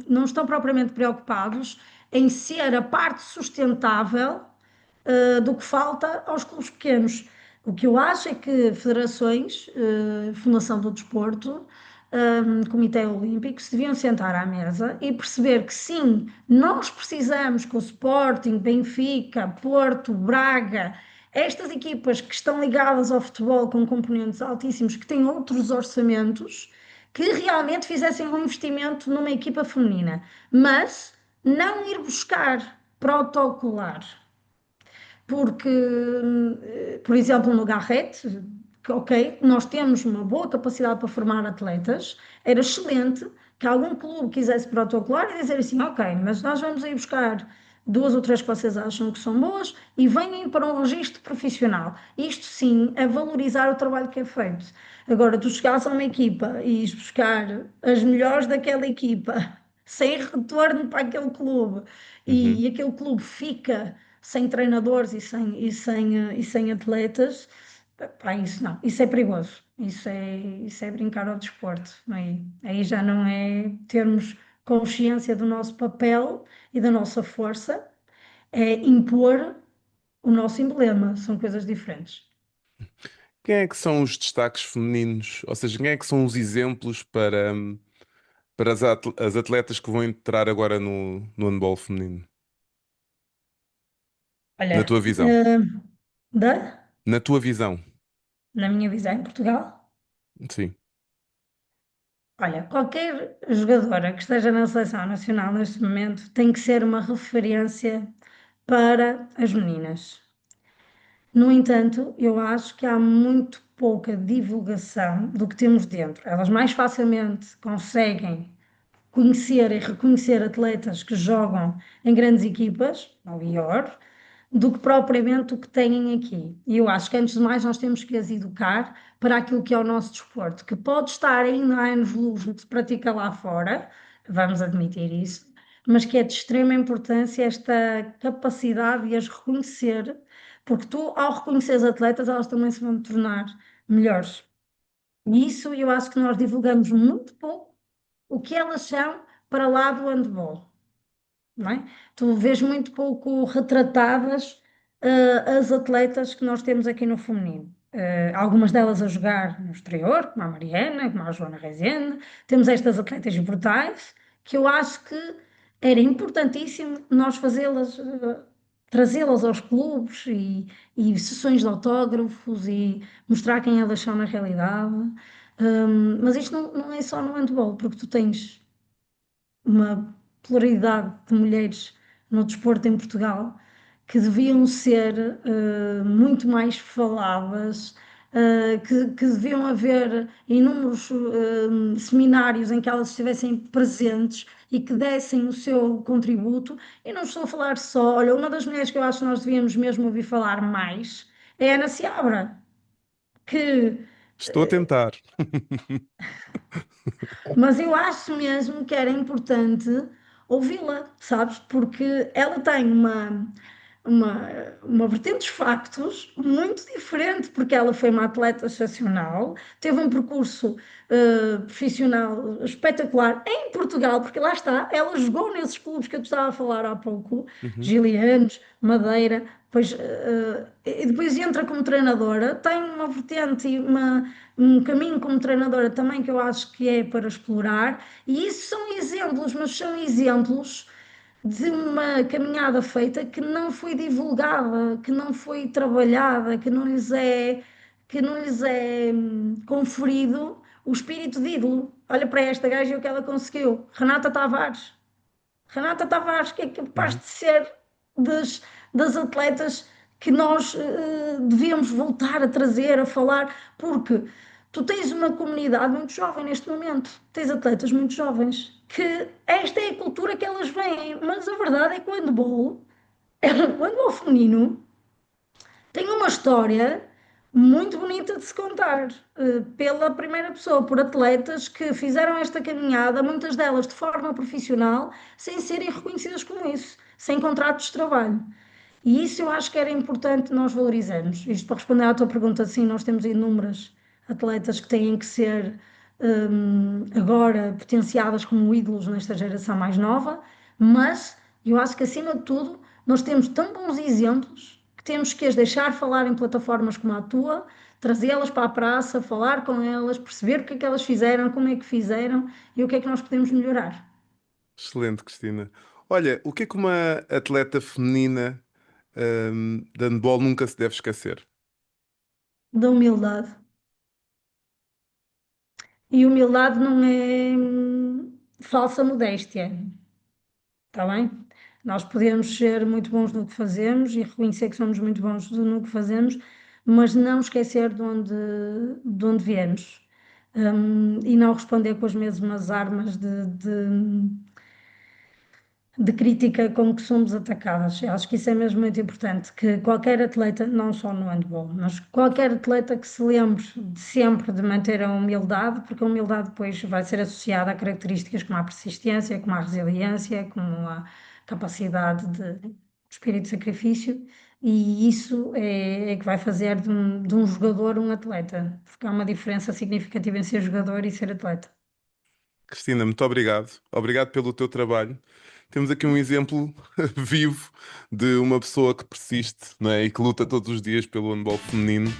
não estão propriamente preocupados em ser a parte sustentável, do que falta aos clubes pequenos. O que eu acho é que federações, Fundação do Desporto, Comitê Olímpico, se deviam sentar à mesa e perceber que sim, nós precisamos que o Sporting, Benfica, Porto, Braga, estas equipas que estão ligadas ao futebol com componentes altíssimos, que têm outros orçamentos, que realmente fizessem um investimento numa equipa feminina, mas não ir buscar protocolar porque, por exemplo, no Garrett, que, ok, nós temos uma boa capacidade para formar atletas, era excelente que algum clube quisesse protocolar e dizer assim, ok, mas nós vamos aí buscar duas ou três que vocês acham que são boas e venham para um registro profissional. Isto sim é valorizar o trabalho que é feito. Agora, tu chegares a uma equipa e ires buscar as melhores daquela equipa sem retorno para aquele clube
Uhum.
e aquele clube fica sem treinadores e sem atletas, pá, isso não, isso é perigoso, isso é brincar ao desporto, aí já não é termos consciência do nosso papel e da nossa força, é impor o nosso emblema, são coisas diferentes.
Quem é que são os destaques femininos? Ou seja, quem é que são os exemplos para as atletas que vão entrar agora no handball feminino? Na
Olha,
tua visão.
da,
Na tua visão.
na minha visão, em Portugal,
Sim.
olha, qualquer jogadora que esteja na seleção nacional neste momento tem que ser uma referência para as meninas. No entanto, eu acho que há muito pouca divulgação do que temos dentro. Elas mais facilmente conseguem conhecer e reconhecer atletas que jogam em grandes equipas, no IOR, do que propriamente o que têm aqui. E eu acho que, antes de mais, nós temos que as educar para aquilo que é o nosso desporto, que pode estar ainda há anos-luz do que se pratica lá fora, vamos admitir isso, mas que é de extrema importância esta capacidade de as reconhecer, porque tu, ao reconhecer as atletas, elas também se vão tornar melhores. E isso eu acho que nós divulgamos muito pouco o que elas são para lá do handball, não é? Tu vês muito pouco retratadas, as atletas que nós temos aqui no feminino. Algumas delas a jogar no exterior, como a Mariana, como a Joana Rezende. Temos estas atletas brutais que eu acho que era importantíssimo nós fazê-las, trazê-las aos clubes e sessões de autógrafos e mostrar quem elas são na realidade. Mas isto não é só no handball, porque tu tens uma pluralidade de mulheres no desporto em Portugal que deviam ser muito mais faladas, que deviam haver inúmeros seminários em que elas estivessem presentes e que dessem o seu contributo. E não estou a falar só, olha, uma das mulheres que eu acho que nós devíamos mesmo ouvir falar mais é a Ana Seabra, que
Estou a tentar.
mas eu acho mesmo que era importante ouvi-la, sabes? Porque ela tem uma, uma vertente dos factos muito diferente, porque ela foi uma atleta excepcional, teve um percurso profissional espetacular em Portugal, porque lá está, ela jogou nesses clubes que eu te estava a falar há pouco,
Uhum.
Gilianos, Madeira, e depois entra como treinadora, tem uma vertente e um caminho como treinadora também que eu acho que é para explorar, e isso são exemplos, mas são exemplos de uma caminhada feita que não foi divulgada, que não foi trabalhada, que não lhes é conferido o espírito de ídolo. Olha para esta gaja e o que ela conseguiu. Renata Tavares, que é capaz
Uhum.
de ser das atletas que nós devíamos voltar a trazer, a falar, porque tu tens uma comunidade muito jovem neste momento, tens atletas muito jovens, que esta é a cultura que elas vêm, mas a verdade é que o handball feminino tem uma história muito bonita de se contar, pela primeira pessoa, por atletas que fizeram esta caminhada, muitas delas de forma profissional, sem serem reconhecidas como isso, sem contratos de trabalho. E isso eu acho que era importante nós valorizarmos. Isto para responder à tua pergunta, sim, nós temos inúmeras atletas que têm que ser agora potenciadas como ídolos nesta geração mais nova, mas eu acho que acima de tudo nós temos tão bons exemplos que temos que as deixar falar em plataformas como a tua, trazê-las para a praça, falar com elas, perceber o que é que elas fizeram, como é que fizeram e o que é que nós podemos melhorar.
Excelente, Cristina. Olha, o que é que uma atleta feminina, de handball nunca se deve esquecer?
Da humildade. E humildade não é falsa modéstia, está bem? Nós podemos ser muito bons no que fazemos e reconhecer que somos muito bons no que fazemos, mas não esquecer de onde viemos. E não responder com as mesmas armas de crítica com que somos atacadas. Eu acho que isso é mesmo muito importante, que qualquer atleta, não só no handball, mas qualquer atleta que se lembre de sempre de manter a humildade, porque a humildade depois vai ser associada a características como a persistência, como a resiliência, como a capacidade de espírito de sacrifício, e isso é que vai fazer de um jogador um atleta, porque há uma diferença significativa em ser jogador e ser atleta.
Cristina, muito obrigado. Obrigado pelo teu trabalho. Temos aqui um exemplo vivo de uma pessoa que persiste, não é? E que luta todos os dias pelo handball feminino.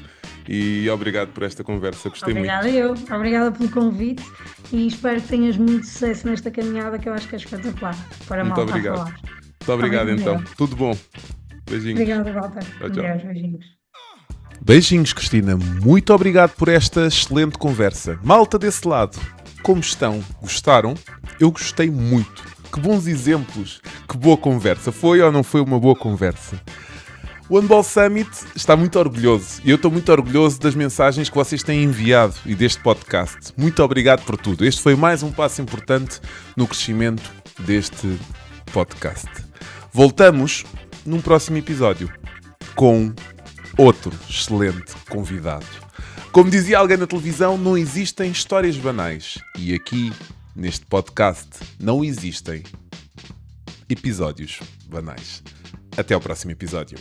E obrigado por esta conversa. Gostei
Obrigada
muito.
eu, obrigada pelo convite e espero que tenhas muito sucesso nesta caminhada que eu acho que é espetacular. Para
Muito
mal está a
obrigado.
falar.
Muito obrigado, então.
Obrigada.
Tudo bom. Beijinhos.
Obrigada, Walter.
Tchau, tchau.
Adeus, beijinhos.
Beijinhos, Cristina. Muito obrigado por esta excelente conversa. Malta desse lado, como estão? Gostaram? Eu gostei muito. Que bons exemplos. Que boa conversa. Foi ou não foi uma boa conversa? O Handball Summit está muito orgulhoso e eu estou muito orgulhoso das mensagens que vocês têm enviado e deste podcast. Muito obrigado por tudo. Este foi mais um passo importante no crescimento deste podcast. Voltamos num próximo episódio com outro excelente convidado. Como dizia alguém na televisão, não existem histórias banais. E aqui, neste podcast, não existem episódios banais. Até ao próximo episódio.